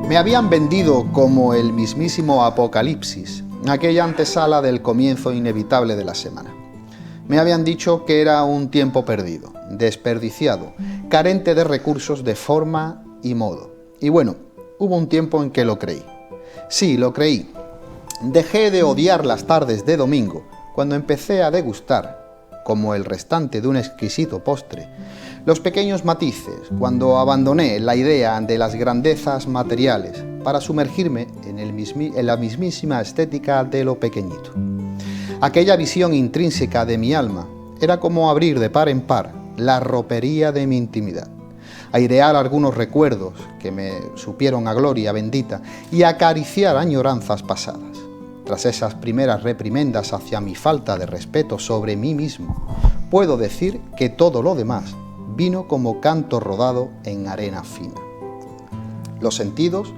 Me habían vendido como el mismísimo Apocalipsis, aquella antesala del comienzo inevitable de la semana. Me habían dicho que era un tiempo perdido, desperdiciado, carente de recursos de forma y modo. Y bueno, hubo un tiempo en que lo creí. Sí, lo creí. Dejé de odiar las tardes de domingo cuando empecé a degustar, como el restante de un exquisito postre, los pequeños matices, cuando abandoné la idea de las grandezas materiales para sumergirme en la mismísima estética de lo pequeñito. Aquella visión intrínseca de mi alma era como abrir de par en par la ropería de mi intimidad, airear algunos recuerdos que me supieron a gloria bendita y acariciar añoranzas pasadas. Tras esas primeras reprimendas hacia mi falta de respeto sobre mí mismo, puedo decir que todo lo demás vino como canto rodado en arena fina. Los sentidos,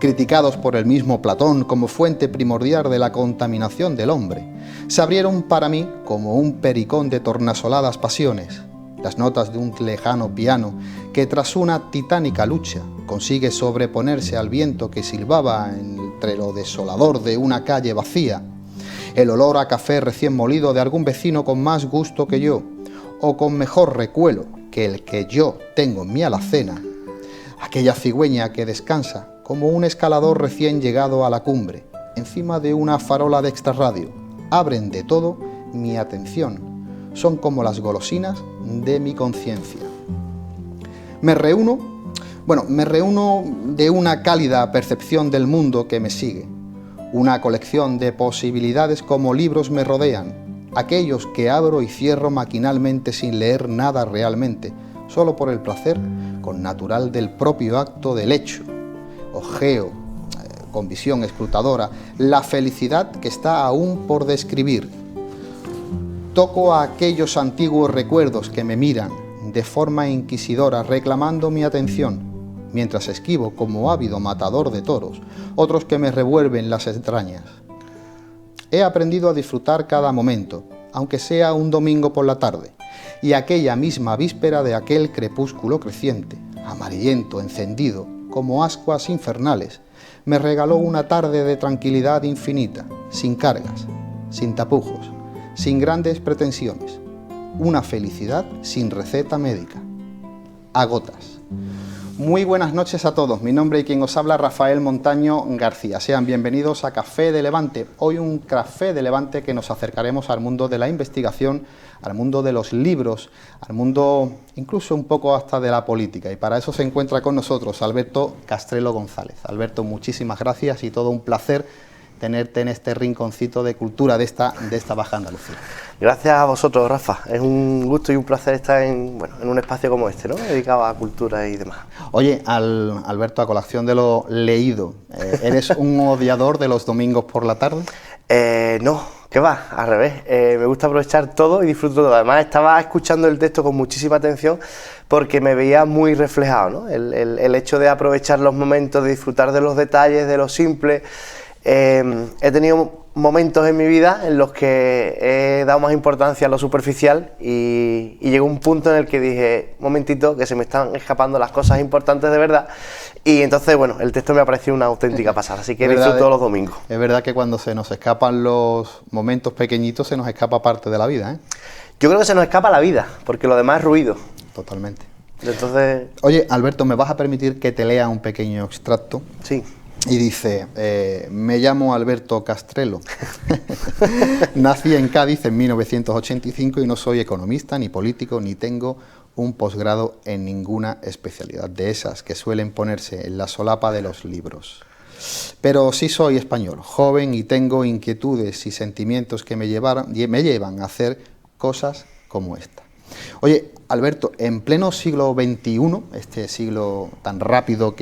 criticados por el mismo Platón como fuente primordial de la contaminación del hombre, se abrieron para mí como un pericón de tornasoladas pasiones, las notas de un lejano piano que tras una titánica lucha consigue sobreponerse al viento que silbaba entre lo desolador de una calle vacía, el olor a café recién molido de algún vecino con más gusto que yo, o con mejor recuelo que el que yo tengo en mi alacena, aquella cigüeña que descansa como un escalador recién llegado a la cumbre, encima de una farola de extrarradio, abren de todo mi atención, son como las golosinas de mi conciencia. Me reúno de una cálida percepción del mundo que me sigue, una colección de posibilidades como libros me rodean, aquellos que abro y cierro maquinalmente sin leer nada realmente, solo por el placer connatural del propio acto del hecho. Ojeo, con visión escrutadora, la felicidad que está aún por describir. Toco a aquellos antiguos recuerdos que me miran de forma inquisidora, reclamando mi atención, mientras esquivo como ávido matador de toros, otros que me revuelven las entrañas. He aprendido a disfrutar cada momento, aunque sea un domingo por la tarde, y aquella misma víspera de aquel crepúsculo creciente, amarillento, encendido, como ascuas infernales, me regaló una tarde de tranquilidad infinita, sin cargas, sin tapujos, sin grandes pretensiones, una felicidad sin receta médica, a gotas. Muy buenas noches a todos, mi nombre y quien os habla Rafael Montaño García. Sean bienvenidos a Café de Levante. Hoy un Café de Levante que nos acercaremos al mundo de la investigación, al mundo de los libros, al mundo incluso un poco hasta de la política. Y para eso se encuentra con nosotros Alberto Castrelo González. Alberto, muchísimas gracias y todo un placer tenerte en este rinconcito de cultura de esta Baja Andalucía. Gracias a vosotros, Rafa. Es un gusto y un placer estar en un espacio como este, ¿no? Dedicado a cultura y demás. Oye, Alberto, a colación de lo leído, ¿eres un odiador de los domingos por la tarde? No, ¿qué va? Al revés. Me gusta aprovechar todo y disfruto todo. Además, estaba escuchando el texto con muchísima atención porque me veía muy reflejado, ¿no? El hecho de aprovechar los momentos, de disfrutar de los detalles, de lo simple. He tenido momentos en mi vida en los que he dado más importancia a lo superficial y llegó un punto en el que dije, un momentito, que se me están escapando las cosas importantes de verdad, y entonces, bueno, el texto me ha parecido una auténtica pasada, así que disfruto todos los domingos. Es verdad que cuando se nos escapan los momentos pequeñitos se nos escapa parte de la vida, ¿eh? Yo creo que se nos escapa la vida, porque lo demás es ruido. Totalmente. Entonces... Oye, Alberto, ¿me vas a permitir que te lea un pequeño extracto? Sí. Y dice, me llamo Alberto Castrelo, nací en Cádiz en 1985 y no soy economista, ni político, ni tengo un posgrado en ninguna especialidad de esas que suelen ponerse en la solapa de los libros. Pero sí soy español, joven y tengo inquietudes y sentimientos que me llevan a hacer cosas como esta. Oye, Alberto, en pleno siglo XXI, este siglo tan rápido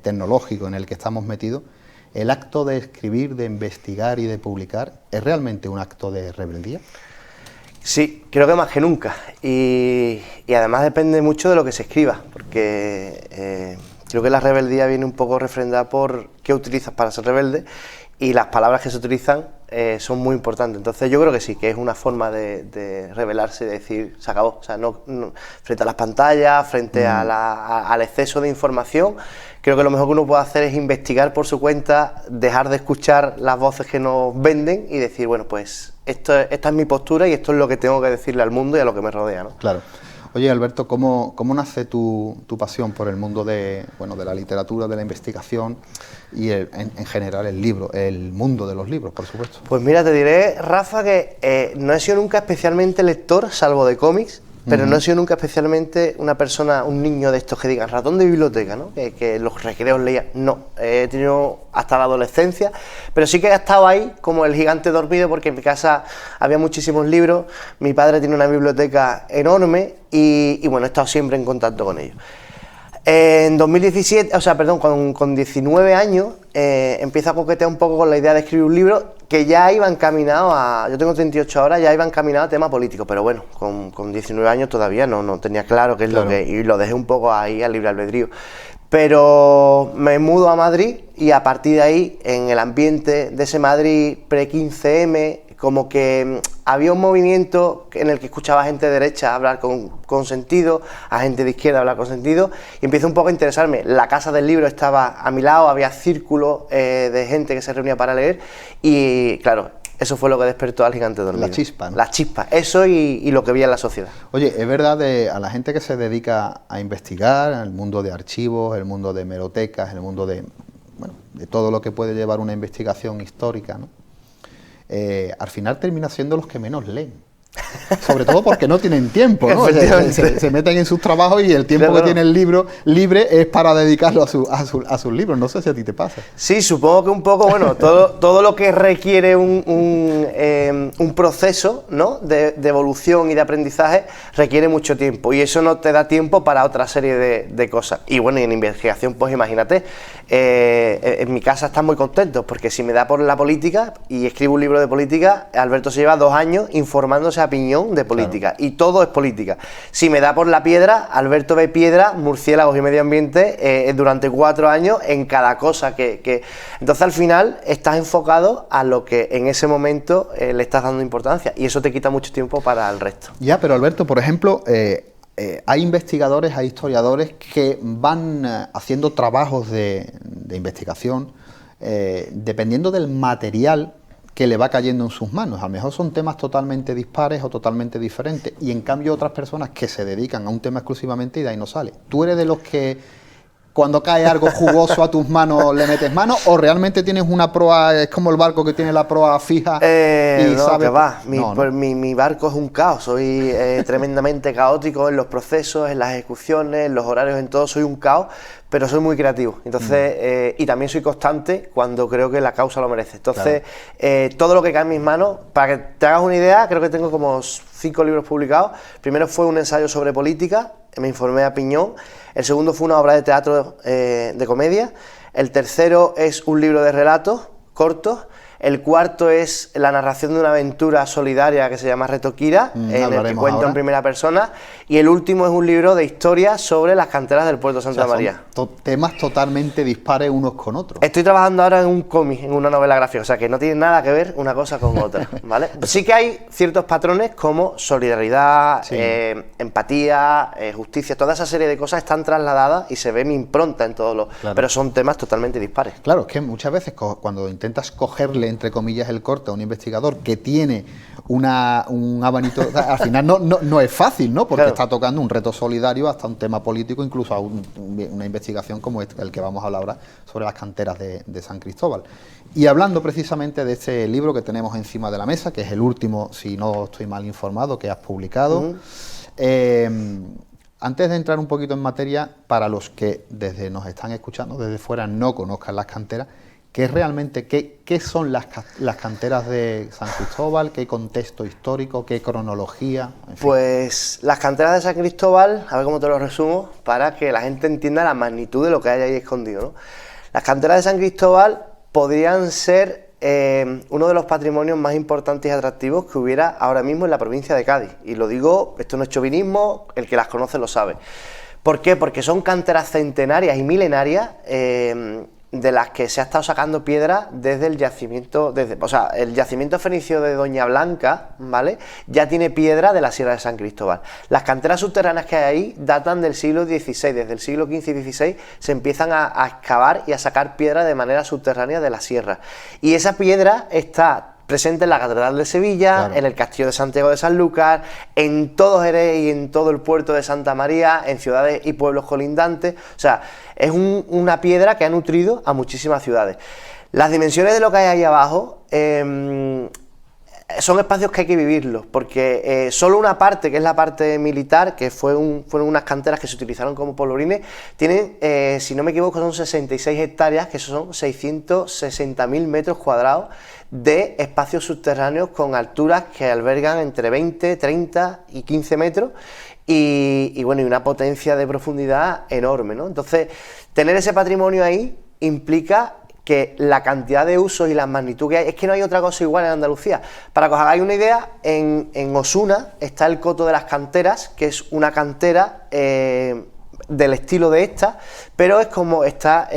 tecnológico en el que estamos metidos, ¿el acto de escribir, de investigar y de publicar es realmente un acto de rebeldía? Sí, creo que más que nunca. Y además depende mucho de lo que se escriba, porque creo que la rebeldía viene un poco refrendada por qué utilizas para ser rebelde y las palabras que se utilizan son muy importantes. Entonces yo creo que sí, que es una forma de rebelarse y de decir, se acabó. O sea, frente a las pantallas, frente al exceso de información, creo que lo mejor que uno puede hacer es investigar por su cuenta, dejar de escuchar las voces que nos venden y decir, bueno, pues esta es mi postura y esto es lo que tengo que decirle al mundo y a lo que me rodea, ¿no? Claro. Oye, Alberto, ¿cómo nace tu pasión por el mundo de la literatura, de la investigación y en general el mundo de los libros, por supuesto? Pues mira, te diré, Rafa, que no he sido nunca especialmente lector, salvo de cómics, pero no he sido nunca especialmente un niño de estos que digan ratón de biblioteca, ¿no? Que los recreos leía. No, he tenido hasta la adolescencia, pero sí que he estado ahí como el gigante dormido, porque en mi casa había muchísimos libros, mi padre tiene una biblioteca enorme y bueno, he estado siempre en contacto con ellos. En 2017, con 19 años, empiezo a coquetear un poco con la idea de escribir un libro que ya iba encaminado yo tengo 38 ahora, ya iba encaminado a tema político, pero bueno, con 19 años todavía no tenía claro qué es lo que, y lo dejé un poco ahí al libre albedrío. Pero me mudo a Madrid y a partir de ahí, en el ambiente de ese Madrid pre-15M, como que había un movimiento en el que escuchaba a gente de derecha hablar con sentido, a gente de izquierda hablar con sentido, y empecé un poco a interesarme. La Casa del Libro estaba a mi lado, había círculos de gente que se reunía para leer, y claro, eso fue lo que despertó al gigante dormido. La chispa, ¿no? La chispa, eso y lo que veía en la sociedad. Oye, es verdad, a la gente que se dedica a investigar, el mundo de archivos, el mundo de hemerotecas, el mundo de todo lo que puede llevar una investigación histórica, ¿no? Al final termina siendo los que menos leen. Sobre todo porque no tienen tiempo, ¿no? Se meten en sus trabajos y el tiempo que tiene el libro libre es para dedicarlo a sus libros. No sé si a ti te pasa. Sí, supongo que un poco, bueno, todo lo que requiere un proceso, ¿no?, de evolución y de aprendizaje requiere mucho tiempo, y eso no te da tiempo para otra serie de cosas. Y bueno, y en investigación, pues imagínate, en mi casa están muy contentos porque si me da por la política y escribo un libro de política, Alberto se lleva 2 años informándose a piñón de política, claro, y todo es política. Si me da por la piedra, Alberto ve piedra, murciélagos y medio ambiente durante 4 años en cada cosa que... Entonces al final estás enfocado a lo que en ese momento le estás dando importancia, y eso te quita mucho tiempo para el resto. Ya, pero Alberto, por ejemplo, hay investigadores, hay historiadores que van haciendo trabajos de investigación dependiendo del material que le va cayendo en sus manos. A lo mejor son temas totalmente dispares o totalmente diferentes, y en cambio otras personas que se dedican a un tema exclusivamente y de ahí no sale. ¿Tú eres de los que cuando cae algo jugoso a tus manos le metes mano, o realmente tienes una proa, es como el barco que tiene la proa fija y no, sabes? Que va, mi barco es un caos, soy tremendamente caótico en los procesos, en las ejecuciones, en los horarios, en todo, soy un caos, pero soy muy creativo, entonces, y también soy constante cuando creo que la causa lo merece. Entonces, claro, todo lo que cae en mis manos, para que te hagas una idea, creo que tengo como 5 libros publicados. Primero fue un ensayo sobre política, me informé a piñón. El segundo fue una obra de teatro de comedia. El tercero es un libro de relatos cortos. El cuarto es la narración de una aventura solidaria que se llama Reto Kira, en el que cuento en primera persona. Y el último es un libro de historia sobre las canteras del puerto de Santa María. Temas totalmente dispares unos con otros. Estoy trabajando ahora en un cómic, en una novela gráfica, o sea que no tiene nada que ver una cosa con otra, ¿vale? Sí que hay ciertos patrones como solidaridad, sí, empatía, justicia, toda esa serie de cosas están trasladadas y se ve mi impronta en todos los... Claro. Pero son temas totalmente dispares. Claro, es que muchas veces cuando intentas cogerle entre comillas el corte a un investigador que tiene un abanico, al final no es fácil, ¿no? Porque claro, está tocando un reto solidario hasta un tema político, incluso a una investigación como el que vamos a hablar ahora sobre las canteras de San Cristóbal. Y hablando precisamente de este libro que tenemos encima de la mesa, que es el último, si no estoy mal informado, que has publicado, antes de entrar un poquito en materia, para los que desde nos están escuchando desde fuera no conozcan las canteras, ¿qué realmente qué son las canteras de San Cristóbal? ¿Qué contexto histórico? ¿Qué cronología? En fin. Pues las canteras de San Cristóbal, a ver cómo te lo resumo, para que la gente entienda la magnitud de lo que hay ahí escondido, ¿no? Las canteras de San Cristóbal podrían ser uno de los patrimonios más importantes y atractivos que hubiera ahora mismo en la provincia de Cádiz. Y lo digo, esto no es chauvinismo, el que las conoce lo sabe. ¿Por qué? Porque son canteras centenarias y milenarias, de las que se ha estado sacando piedra desde el yacimiento, o sea, el yacimiento fenicio de Doña Blanca, ¿vale? Ya tiene piedra de la Sierra de San Cristóbal. Las canteras subterráneas que hay ahí datan del siglo XVI, desde el siglo XV y XVI se empiezan a excavar y a sacar piedra de manera subterránea de la sierra. Y esa piedra está presente en la Catedral de Sevilla, claro, en el Castillo de Santiago de Sanlúcar, en todo Jerez y en todo el puerto de Santa María, en ciudades y pueblos colindantes. O sea, es una piedra que ha nutrido a muchísimas ciudades. Las dimensiones de lo que hay ahí abajo son espacios que hay que vivirlos, porque solo una parte, que es la parte militar, que fueron unas canteras que se utilizaron como polvorines, tienen, si no me equivoco, son 66 hectáreas, que son 660.000 metros cuadrados de espacios subterráneos con alturas que albergan entre 20, 30 y 15 metros y bueno, y una potencia de profundidad enorme, ¿no? Entonces, tener ese patrimonio ahí implica que la cantidad de usos y la magnitud que hay, es que no hay otra cosa igual en Andalucía. Para que os hagáis una idea, en Osuna está el Coto de las Canteras, que es una cantera del estilo de esta, pero es como está,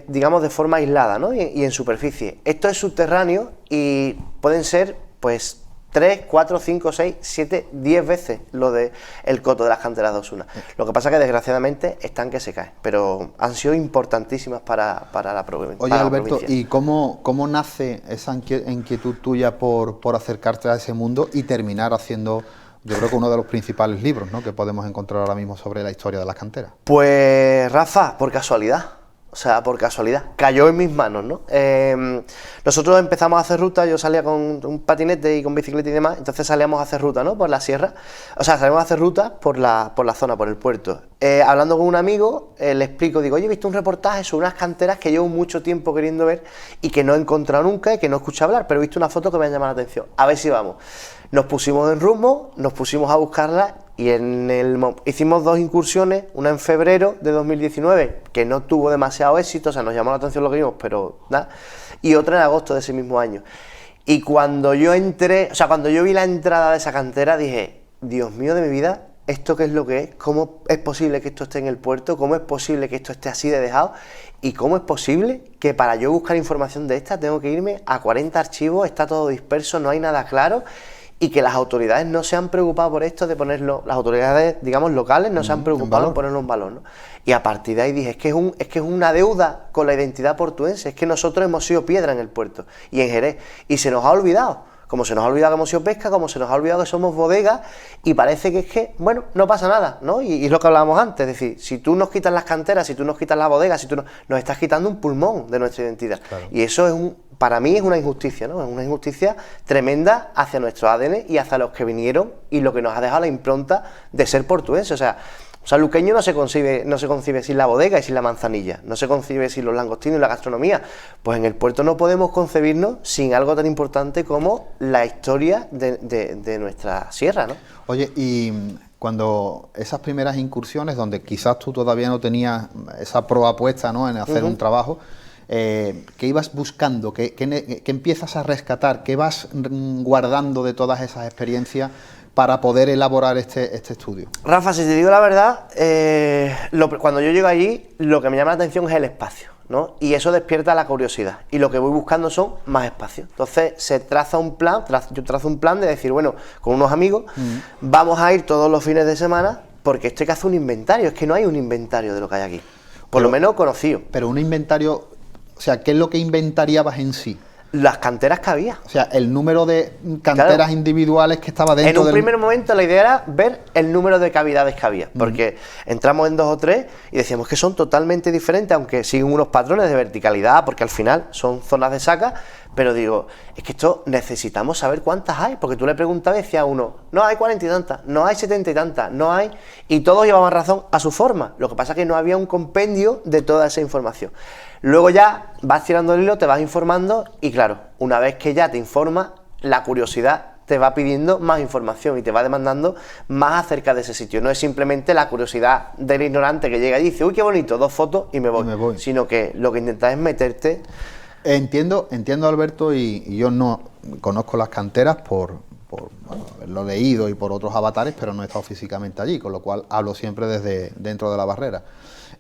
digamos, de forma aislada, ¿no? Y en superficie. Esto es subterráneo y pueden ser, pues, 3, 4, 5, 6, 7, 10 veces lo de el Coto de las Canteras de Osuna. Lo que pasa es que desgraciadamente están que se caen, pero han sido importantísimas para la provincia. Oye, Alberto, ¿y cómo nace esa inquietud tuya por acercarte a ese mundo y terminar haciendo, yo creo que uno de los principales libros, ¿no?, que podemos encontrar ahora mismo sobre la historia de las canteras? Pues, Rafa, por casualidad. O sea, por casualidad, cayó en mis manos, ¿no? Nosotros empezamos a hacer ruta, yo salía con un patinete y con bicicleta y demás, entonces salíamos a hacer ruta, ¿no?, por la sierra, o sea, salíamos a hacer ruta por la zona, por el puerto. Hablando con un amigo, le explico, digo, oye, he visto un reportaje sobre unas canteras que llevo mucho tiempo queriendo ver y que no he encontrado nunca y que no escucho hablar, pero he visto una foto que me ha llamado la atención, a ver si vamos. Nos pusimos en rumbo, nos pusimos a buscarla y hicimos 2 incursiones, una en febrero de 2019, que no tuvo demasiado éxito, o sea, nos llamó la atención lo que vimos, pero nada, y otra en agosto de ese mismo año. Y cuando yo entré, o sea, cuando yo vi la entrada de esa cantera, dije, Dios mío de mi vida, ¿esto qué es lo que es? ¿Cómo es posible que esto esté en el puerto? ¿Cómo es posible que esto esté así de dejado? ¿Y cómo es posible que para yo buscar información de esta tengo que irme a 40 archivos, está todo disperso, no hay nada claro? Y que las autoridades no se han preocupado por esto de ponerlo, las autoridades, digamos, locales no se han preocupado en ponerlo en valor, ¿no? Y a partir de ahí dije, es que es una deuda con la identidad portuense, es que nosotros hemos sido piedra en el puerto y en Jerez, y se nos ha olvidado, como se nos ha olvidado que hemos sido pesca, como se nos ha olvidado que somos bodegas, y parece que es que, bueno, no pasa nada, ¿no? Y es lo que hablábamos antes, es decir, si tú nos quitas las canteras, si tú nos quitas la bodega, nos estás quitando un pulmón de nuestra identidad. Claro. Y eso para mí es una injusticia, ¿no? Es una injusticia tremenda hacia nuestro ADN y hacia los que vinieron y lo que nos ha dejado la impronta de ser portuense. O sea, sanluqueño no se concibe sin la bodega y sin la manzanilla, no se concibe sin los langostinos y la gastronomía. Pues en el puerto no podemos concebirnos sin algo tan importante como la historia de nuestra sierra, ¿no? Oye, y cuando esas primeras incursiones, donde quizás tú todavía no tenías esa proa puesta, ¿no?, en hacer un trabajo, ¿qué ibas buscando? ¿Qué empiezas a rescatar? ¿Qué vas guardando de todas esas experiencias para poder elaborar este estudio? Rafa, si te digo la verdad, cuando yo llego allí, lo que me llama la atención es el espacio, ¿no? Y eso despierta la curiosidad. Y lo que voy buscando son más espacios. Entonces se traza un plan, yo trazo un plan de decir, bueno, con unos amigos, vamos a ir todos los fines de semana, porque esto hay que hacer un inventario. Es que no hay un inventario de lo que hay aquí. Por lo menos conocido. Pero un inventario, o sea, ¿qué es lo que inventariabas en sí? Las canteras que había. O sea, el número de canteras, claro, individuales que estaba dentro. En un primer momento la idea era ver el número de cavidades que había, porque entramos en 2 o 3 y decíamos que son totalmente diferentes, aunque siguen unos patrones de verticalidad, porque al final son zonas de saca, pero digo, es que esto necesitamos saber cuántas hay, porque tú le preguntabas y decía uno, no hay 40 y tantas, no hay 70 y tantas, no hay, y todos llevaban razón a su forma. Lo que pasa es que no había un compendio de toda esa información. Luego ya vas tirando el hilo, te vas informando y claro, una vez que ya te informas, la curiosidad te va pidiendo más información y te va demandando más acerca de ese sitio. No es simplemente la curiosidad del ignorante que llega allí y dice, uy, qué bonito, 2 fotos y me voy. Sino que lo que intentas es meterte. Entiendo, Alberto, y yo no conozco las canteras por bueno, haberlo leído y por otros avatares, pero no he estado físicamente allí, con lo cual hablo siempre desde dentro de la barrera.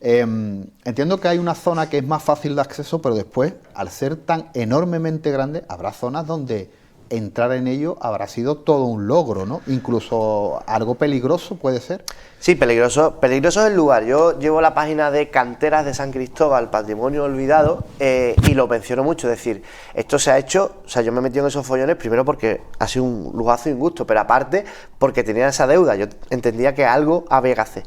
Entiendo que hay una zona que es más fácil de acceso, pero después, al ser tan enormemente grande, habrá zonas donde entrar en ello habrá sido todo un logro, ¿no? Incluso algo peligroso puede ser. Sí, peligroso es el lugar. Yo llevo la página de Canteras de San Cristóbal, Patrimonio Olvidado, y lo menciono mucho. Es decir, esto se ha hecho, o sea, yo me he metido en esos follones primero porque ha sido un lujazo y un gusto, pero aparte porque tenía esa deuda. Yo entendía que algo había que hacer.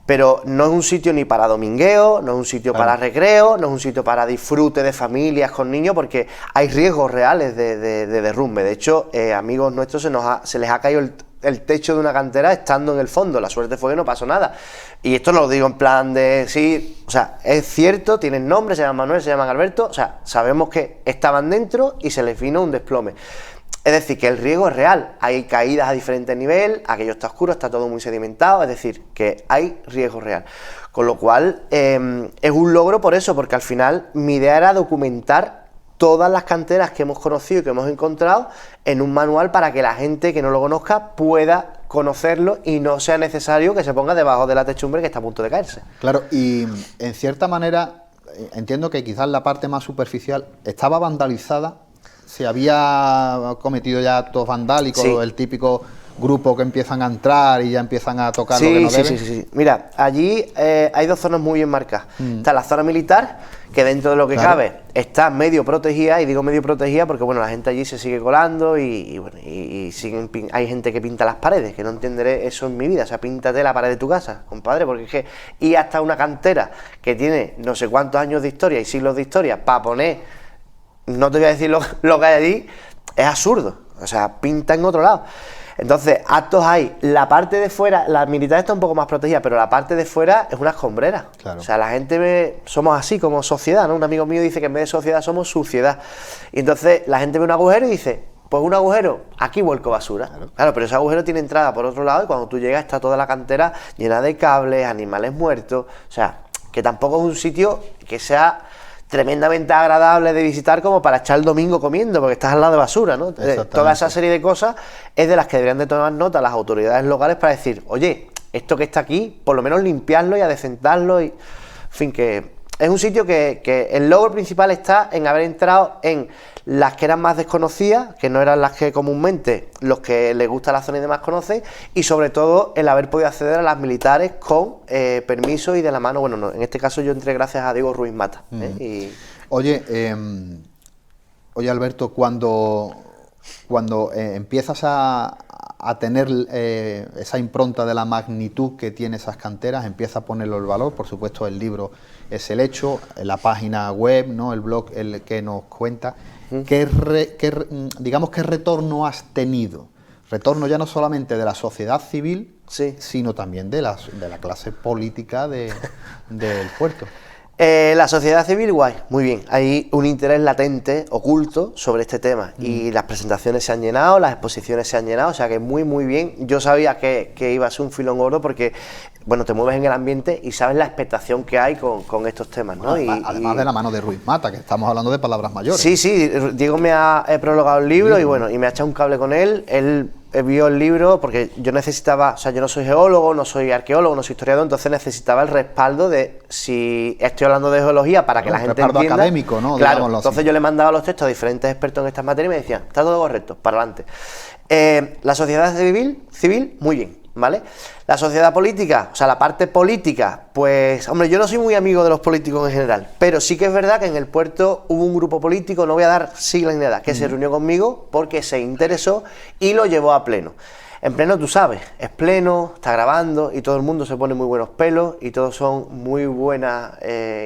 Pero no es un sitio ni para domingueo, no es un sitio para recreo, no es un sitio para disfrute de familias con niños, porque hay riesgos reales de derrumbe. De hecho, amigos nuestros se les ha caído el techo de una cantera estando en el fondo. La suerte fue que no pasó nada. Y esto no lo digo en plan de sí, o sea, es cierto, tienen nombre, se llaman Manuel, se llaman Alberto, o sea, sabemos que estaban dentro y se les vino un desplome. Es decir, que el riesgo es real, hay caídas a diferentes niveles, aquello está oscuro, está todo muy sedimentado, es decir, que hay riesgo real. Con lo cual, es un logro por eso, porque al final mi idea era documentar todas las canteras que hemos conocido y que hemos encontrado en un manual para que la gente que no lo conozca pueda conocerlo y no sea necesario que se ponga debajo de la techumbre que está a punto de caerse. Claro, y en cierta manera, entiendo que quizás la parte más superficial estaba vandalizada. ¿Se había cometido ya actos vandálicos, sí, el típico grupo que empiezan a entrar y ya empiezan a tocar lo que no deben? Sí. Mira, allí hay dos zonas muy bien marcadas. Está la zona militar, que dentro de lo que cabe está medio protegida, y digo medio protegida porque bueno, la gente allí se sigue colando y hay gente que pinta las paredes, que no entenderé eso en mi vida. O sea, píntate la pared de tu casa, compadre, porque es que... Y hasta una cantera que tiene no sé cuántos años de historia y siglos de historia para poner... No te voy a decir lo que hay allí, es absurdo, o sea, pinta en otro lado. Entonces, actos hay, la parte de fuera, la militar está un poco más protegida, pero la parte de fuera es una escombrera. Claro. O sea, la gente somos así como sociedad, ¿no? Un amigo mío dice que en vez de sociedad somos suciedad. Y entonces la gente ve un agujero y dice, pues un agujero, aquí vuelco basura. Claro, pero ese agujero tiene entrada por otro lado y cuando tú llegas está toda la cantera llena de cables, animales muertos. O sea, que tampoco es un sitio que sea tremendamente agradable de visitar como para echar el domingo comiendo, porque estás al lado de basura, ¿no? Toda esa serie de cosas es de las que deberían de tomar nota las autoridades locales para decir, oye, esto que está aquí, por lo menos limpiarlo y adecentarlo, y en fin, que es un sitio que el logro principal está en haber entrado en las que eran más desconocidas, que no eran las que comúnmente los que les gusta la zona y demás conocen, y sobre todo el haber podido acceder a las militares con permiso y de la mano. Bueno, no, en este caso yo entré gracias a Diego Ruiz Mata. Oye, Alberto, cuando empiezas a tener esa impronta de la magnitud que tiene esas canteras, empieza a ponerlo el valor. Por supuesto, el libro es el hecho, la página web, ¿no? El blog el que nos cuenta. ¿Qué retorno has tenido? Retorno ya no solamente de la sociedad civil, sino también de la clase política del puerto. La sociedad civil, guay, muy bien. Hay un interés latente, oculto, sobre este tema. Y las presentaciones se han llenado, las exposiciones se han llenado, o sea que muy bien. Yo sabía que iba a ser un filón gordo porque, bueno, te mueves en el ambiente y sabes la expectación que hay con estos temas, ¿no? Además de la mano de Ruiz Mata, que estamos hablando de palabras mayores. Sí, Diego me ha prologado el libro y bueno, y me ha echado un cable con él. Él vio el libro porque yo necesitaba, o sea, yo no soy geólogo, no soy arqueólogo, no soy historiador, entonces necesitaba el respaldo de si estoy hablando de geología para que la gente entienda. Respaldo académico, ¿no? Claro, entonces yo le mandaba los textos a diferentes expertos en estas materias y me decían, está todo correcto, para adelante. La sociedad civil, muy bien, ¿vale? La sociedad política, o sea, la parte política, pues, hombre, yo no soy muy amigo de los políticos en general, pero sí que es verdad que en el puerto hubo un grupo político, no voy a dar siglas ni nada, que se reunió conmigo porque se interesó y lo llevó a pleno. En pleno, tú sabes, es pleno, está grabando y todo el mundo se pone muy buenos pelos y todos son muy buenas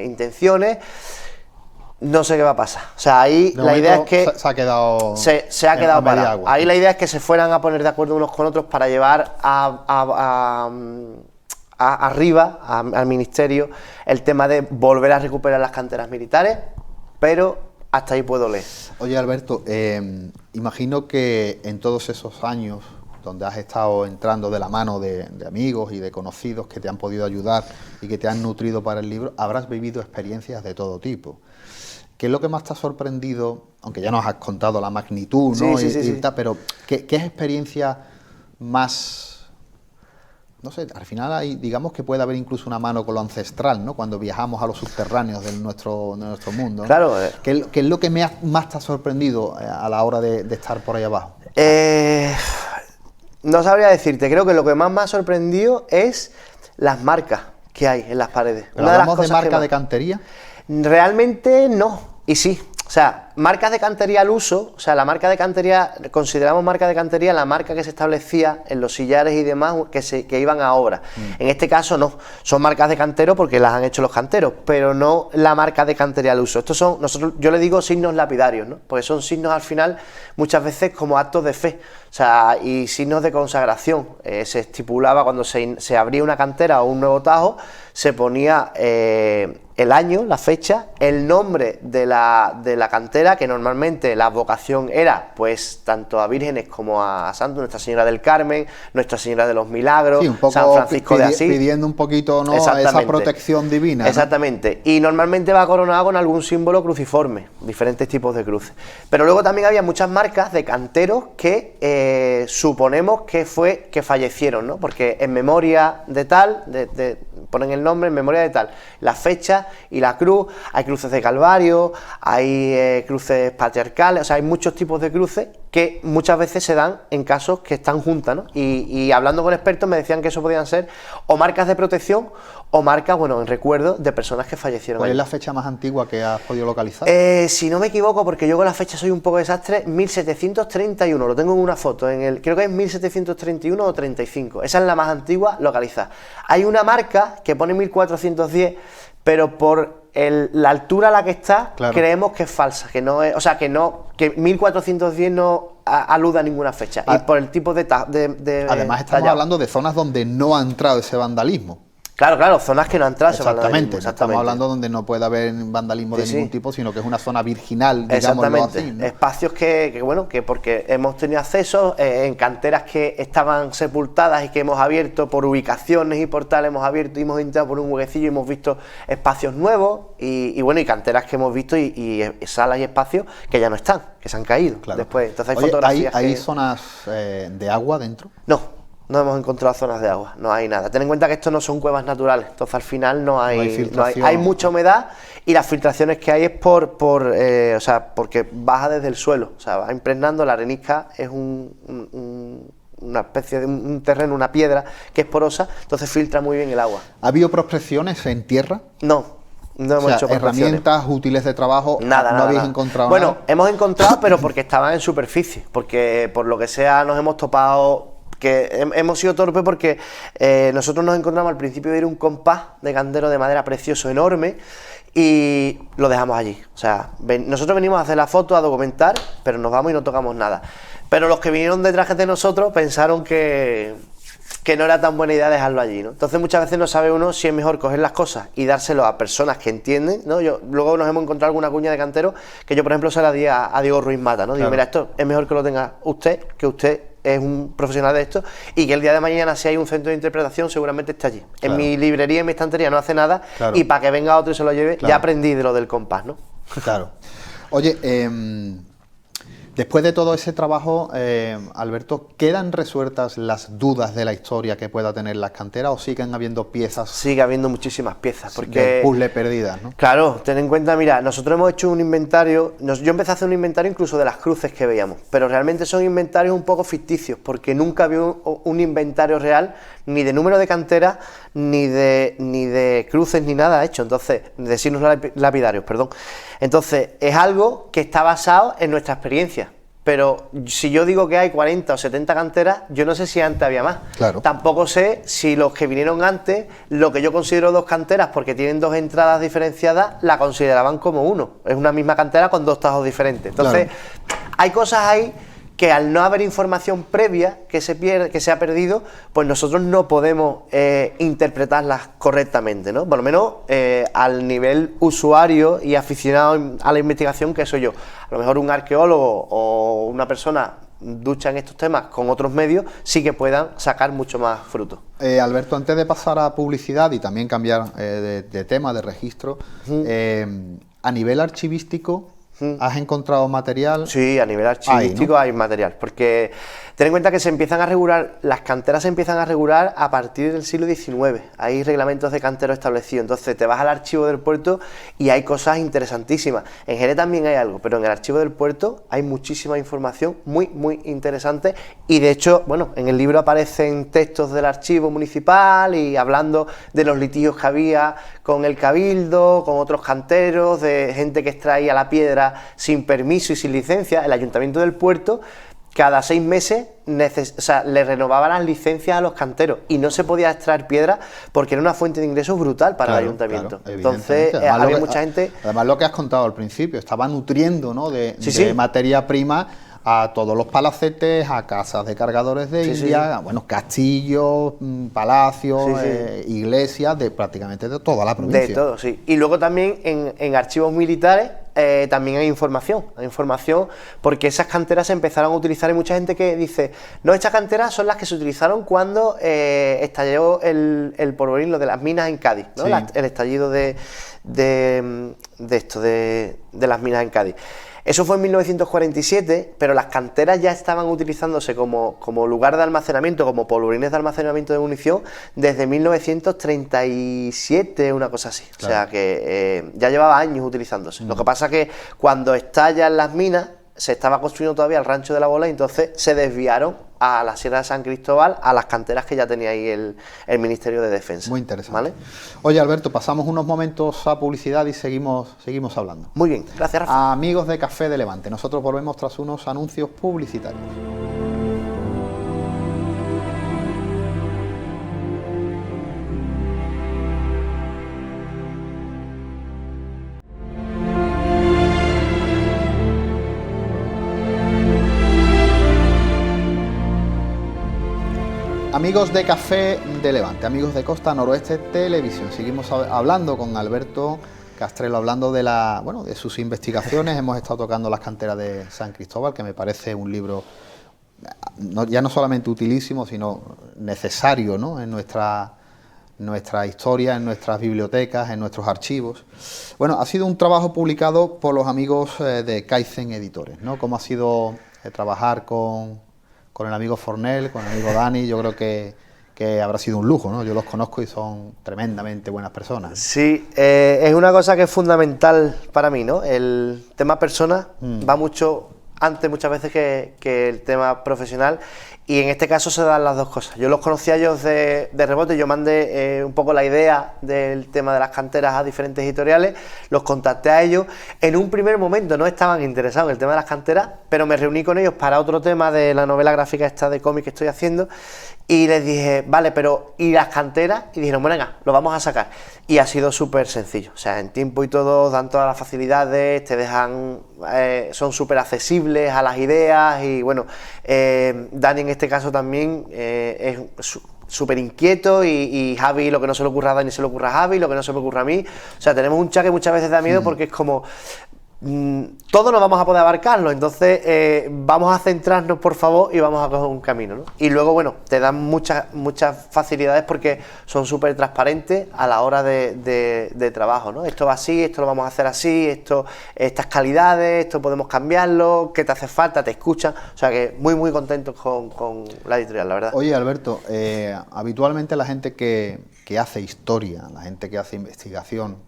intenciones. No sé qué va a pasar. O sea, ahí la idea es que se ha quedado parado. Ahí la idea es que se fueran a poner de acuerdo unos con otros para llevar arriba al ministerio el tema de volver a recuperar las canteras militares, pero hasta ahí puedo leer. Oye, Alberto, imagino que en todos esos años donde has estado entrando de la mano de amigos y de conocidos que te han podido ayudar y que te han nutrido para el libro, habrás vivido experiencias de todo tipo. ¿qué es lo que más te ha sorprendido? Aunque ya nos has contado la magnitud, ¿no? Sí. Tal, pero ¿qué experiencia más...? No sé, al final hay, digamos que puede haber incluso una mano con lo ancestral, ¿no? Cuando viajamos a los subterráneos de nuestro mundo, ¿no? Claro. ¿Qué es lo que más te ha sorprendido a la hora de estar por ahí abajo? No sabría decirte, creo que lo que más me ha sorprendido es las marcas que hay en las paredes. ¿Pero hablamos de marca de cantería? Realmente no, y sí. O sea, marcas de cantería al uso, o sea, la marca de cantería, consideramos marca de cantería la marca que se establecía en los sillares y demás que iban a obra. En este caso no, son marcas de cantero porque las han hecho los canteros, pero no la marca de cantería al uso. Estos son, yo le digo signos lapidarios, ¿no? Porque son signos al final muchas veces como actos de fe, o sea, y signos de consagración. Se estipulaba cuando se abría una cantera o un nuevo tajo, se ponía el año, la fecha, el nombre de la cantera, que normalmente la vocación era pues tanto a vírgenes como a santos, Nuestra Señora del Carmen, Nuestra Señora de los Milagros, sí, un poco San Francisco de Asís, pidiendo un poquito, ¿no?, esa protección divina, ¿no? Exactamente, y normalmente va coronado con algún símbolo cruciforme, diferentes tipos de cruces. Pero luego también había muchas marcas de canteros que suponemos que fallecieron, ¿no? Porque en memoria de tal, ponen el nombre en memoria de tal, la fecha y la cruz. Hay cruces de Calvario, hay cruces patriarcales, o sea, hay muchos tipos de cruces que muchas veces se dan en casos que están juntas, ¿no? Y hablando con expertos me decían que eso podían ser o marcas de protección o marcas, bueno, en recuerdo de personas que fallecieron. ¿Cuál es la fecha más antigua que has podido localizar? Si no me equivoco, porque yo con la fecha soy un poco desastre, 1731, lo tengo en una foto, creo que es 1731 o 35, esa es la más antigua localizada. Hay una marca que pone 1410, pero por la altura a la que está, claro, creemos que es falsa, que no es, o sea, que 1410 no alude a ninguna fecha, y por el tipo de además estamos hablando de zonas donde no ha entrado ese vandalismo. Claro, zonas que no han entrado. Exactamente, estamos hablando donde no puede haber vandalismo de ningún tipo, sino que es una zona virginal, digámoslo así, ¿no? Espacios que porque hemos tenido acceso en canteras que estaban sepultadas y que hemos abierto por ubicaciones y por tal, hemos abierto y hemos entrado por un huequecillo y hemos visto espacios nuevos y canteras que hemos visto y salas y espacios que ya no están, que se han caído. Claro. Después, entonces hay fotografías. ¿Hay zonas de agua dentro? No hemos encontrado zonas de agua, no hay nada. Ten en cuenta que esto no son cuevas naturales, entonces al final no hay mucha humedad y las filtraciones que hay es porque baja desde el suelo, o sea, va impregnando. La arenisca es una especie de un terreno, una piedra que es porosa, entonces filtra muy bien el agua. ¿Ha habido prospecciones en tierra? No hemos hecho herramientas útiles de trabajo, nada, habéis encontrado bueno, nada. Hemos encontrado, pero porque estaban en superficie, porque por lo que sea nos hemos topado, que hemos sido torpes porque nosotros nos encontramos al principio de ir un compás de cantero de madera precioso, enorme, y lo dejamos allí. O sea, nosotros venimos a hacer la foto, a documentar, pero nos vamos y no tocamos nada. Pero los que vinieron detrás de nosotros pensaron que no era tan buena idea dejarlo allí, ¿no? Entonces muchas veces no sabe uno si es mejor coger las cosas y dárselo a personas que entienden, ¿no? Luego nos hemos encontrado alguna cuña de cantero que yo, por ejemplo, se la di a Diego Ruiz Mata, ¿no? Digo, mira, esto es mejor que lo tenga usted, que usted es un profesional de esto, y que el día de mañana, si hay un centro de interpretación, seguramente esté allí. Claro. En mi librería, en mi estantería no hace nada, claro, y para que venga otro y se lo lleve, claro, ya aprendí de lo del compás, ¿no? Claro. Oye, después de todo ese trabajo, Alberto, ¿quedan resueltas las dudas de la historia que pueda tener las canteras o siguen habiendo piezas? Sigue habiendo muchísimas piezas, porque de puzzle perdidas, ¿no? Claro, ten en cuenta, mira, nosotros hemos hecho un inventario, yo empecé a hacer un inventario incluso de las cruces que veíamos, pero realmente son inventarios un poco ficticios, porque nunca había un inventario real, ni de número de canteras, ni de cruces, ni nada hecho, entonces, de signos lapidarios, perdón. Entonces, es algo que está basado en nuestra experiencia. Pero si yo digo que hay 40 o 70 canteras, yo no sé si antes había más. Claro. Tampoco sé si los que vinieron antes, lo que yo considero dos canteras, porque tienen dos entradas diferenciadas, la consideraban como uno. Es una misma cantera con dos tajos diferentes. Entonces, claro, hay cosas ahí que al no haber información previa que se ha perdido, pues nosotros no podemos interpretarlas correctamente, ¿no? Por lo menos al nivel usuario y aficionado a la investigación que soy yo. A lo mejor un arqueólogo o una persona ducha en estos temas con otros medios sí que puedan sacar mucho más fruto. Alberto, antes de pasar a publicidad y también cambiar de tema, de registro, a nivel archivístico, ¿has encontrado material? Sí, a nivel archivístico hay material, porque ten en cuenta que se empiezan a regular, las canteras se empiezan a regular a partir del siglo XIX, hay reglamentos de canteros establecidos, entonces te vas al archivo del puerto y hay cosas interesantísimas. En Jerez también hay algo, pero en el archivo del puerto hay muchísima información muy, muy interesante, y de hecho, bueno, en el libro aparecen textos del archivo municipal y hablando de los litigios que había con el cabildo, con otros canteros, de gente que extraía la piedra sin permiso y sin licencia. El ayuntamiento del puerto cada 6 meses le renovaba las licencias a los canteros y no se podía extraer piedra porque era una fuente de ingresos brutal para el ayuntamiento. Claro, entonces había mucha gente... Además, lo que has contado al principio, estaba nutriendo, ¿no?, de materia prima a todos los palacetes, a casas de cargadores de India, bueno, castillos, palacios, iglesias, de prácticamente de toda la provincia. De todo, sí. Y luego también en archivos militares también hay información, porque esas canteras se empezaron a utilizar. Hay mucha gente que dice, no, estas canteras son las que se utilizaron cuando estalló el polvorín, lo de las minas en Cádiz, ¿no? El estallido de las minas en Cádiz. Eso fue en 1947, pero las canteras ya estaban utilizándose como lugar de almacenamiento, como polvorines de almacenamiento de munición, desde 1937, una cosa así. Claro. O sea que ya llevaba años utilizándose. Lo que pasa que cuando estallan las minas, se estaba construyendo todavía el Rancho de la Bola y entonces se desviaron a la Sierra de San Cristóbal, a las canteras que ya tenía ahí el Ministerio de Defensa. Muy interesante. ¿Vale? Oye, Alberto, pasamos unos momentos a publicidad y seguimos hablando. Muy bien, gracias, Rafa. Amigos de Café de Levante, nosotros volvemos tras unos anuncios publicitarios. Amigos de Café de Levante, amigos de Costa Noroeste Televisión, seguimos hablando con Alberto Castrelo, hablando de de sus investigaciones. Hemos estado tocando las canteras de San Cristóbal, que me parece un libro ya no solamente utilísimo, sino necesario, ¿no?, en nuestra historia, en nuestras bibliotecas, en nuestros archivos. Bueno, ha sido un trabajo publicado por los amigos de Kaizen Editores, ¿no? ¿Cómo ha sido trabajar con el amigo Fornell, con el amigo Dani? Yo creo que habrá sido un lujo, ¿no? Yo los conozco y son tremendamente buenas personas. Sí, es una cosa que es fundamental para mí, ¿no? El tema persona va mucho antes muchas veces que el tema profesional, y en este caso se dan las dos cosas. Yo los conocí a ellos de rebote, yo mandé un poco la idea del tema de las canteras a diferentes editoriales, los contacté a ellos. En un primer momento no estaban interesados en el tema de las canteras, pero me reuní con ellos para otro tema de la novela gráfica esta de cómic que estoy haciendo, y les dije, vale, pero ¿y las canteras? Y dijeron, bueno, venga, lo vamos a sacar. Y ha sido súper sencillo, o sea, en tiempo y todo, dan todas las facilidades, te dejan, son súper accesibles a las ideas, y bueno, Dani en este caso también es súper inquieto, y Javi, lo que no se le ocurra a Dani se le ocurra a Javi, lo que no se me ocurra a mí. O sea, tenemos un chat que muchas veces da miedo porque es como... todo no vamos a poder abarcarlo, entonces vamos a centrarnos, por favor, y vamos a coger un camino, ¿no? Y luego, bueno, te dan muchas facilidades porque son súper transparentes a la hora de trabajo, ¿no? Esto va así, esto lo vamos a hacer así, estas calidades, esto podemos cambiarlo, qué te hace falta, te escuchan. O sea que muy, muy contentos con la editorial, la verdad. Oye, Alberto, habitualmente la gente que hace historia, la gente que hace investigación,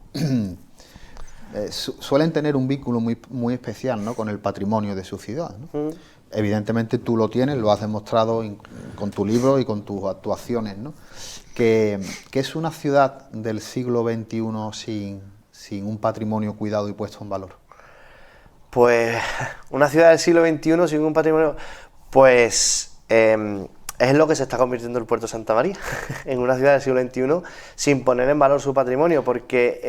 suelen tener un vínculo muy, muy especial, ¿no?, con el patrimonio de su ciudad, ¿no? Evidentemente tú lo tienes, lo has demostrado con tu libro y con tus actuaciones, ¿no? Que es una ciudad del siglo XXI sin un patrimonio cuidado y puesto en valor. Pues una ciudad del siglo XXI sin un patrimonio, pues... es lo que se está convirtiendo el puerto de Santa María, en una ciudad del siglo XXI sin poner en valor su patrimonio, porque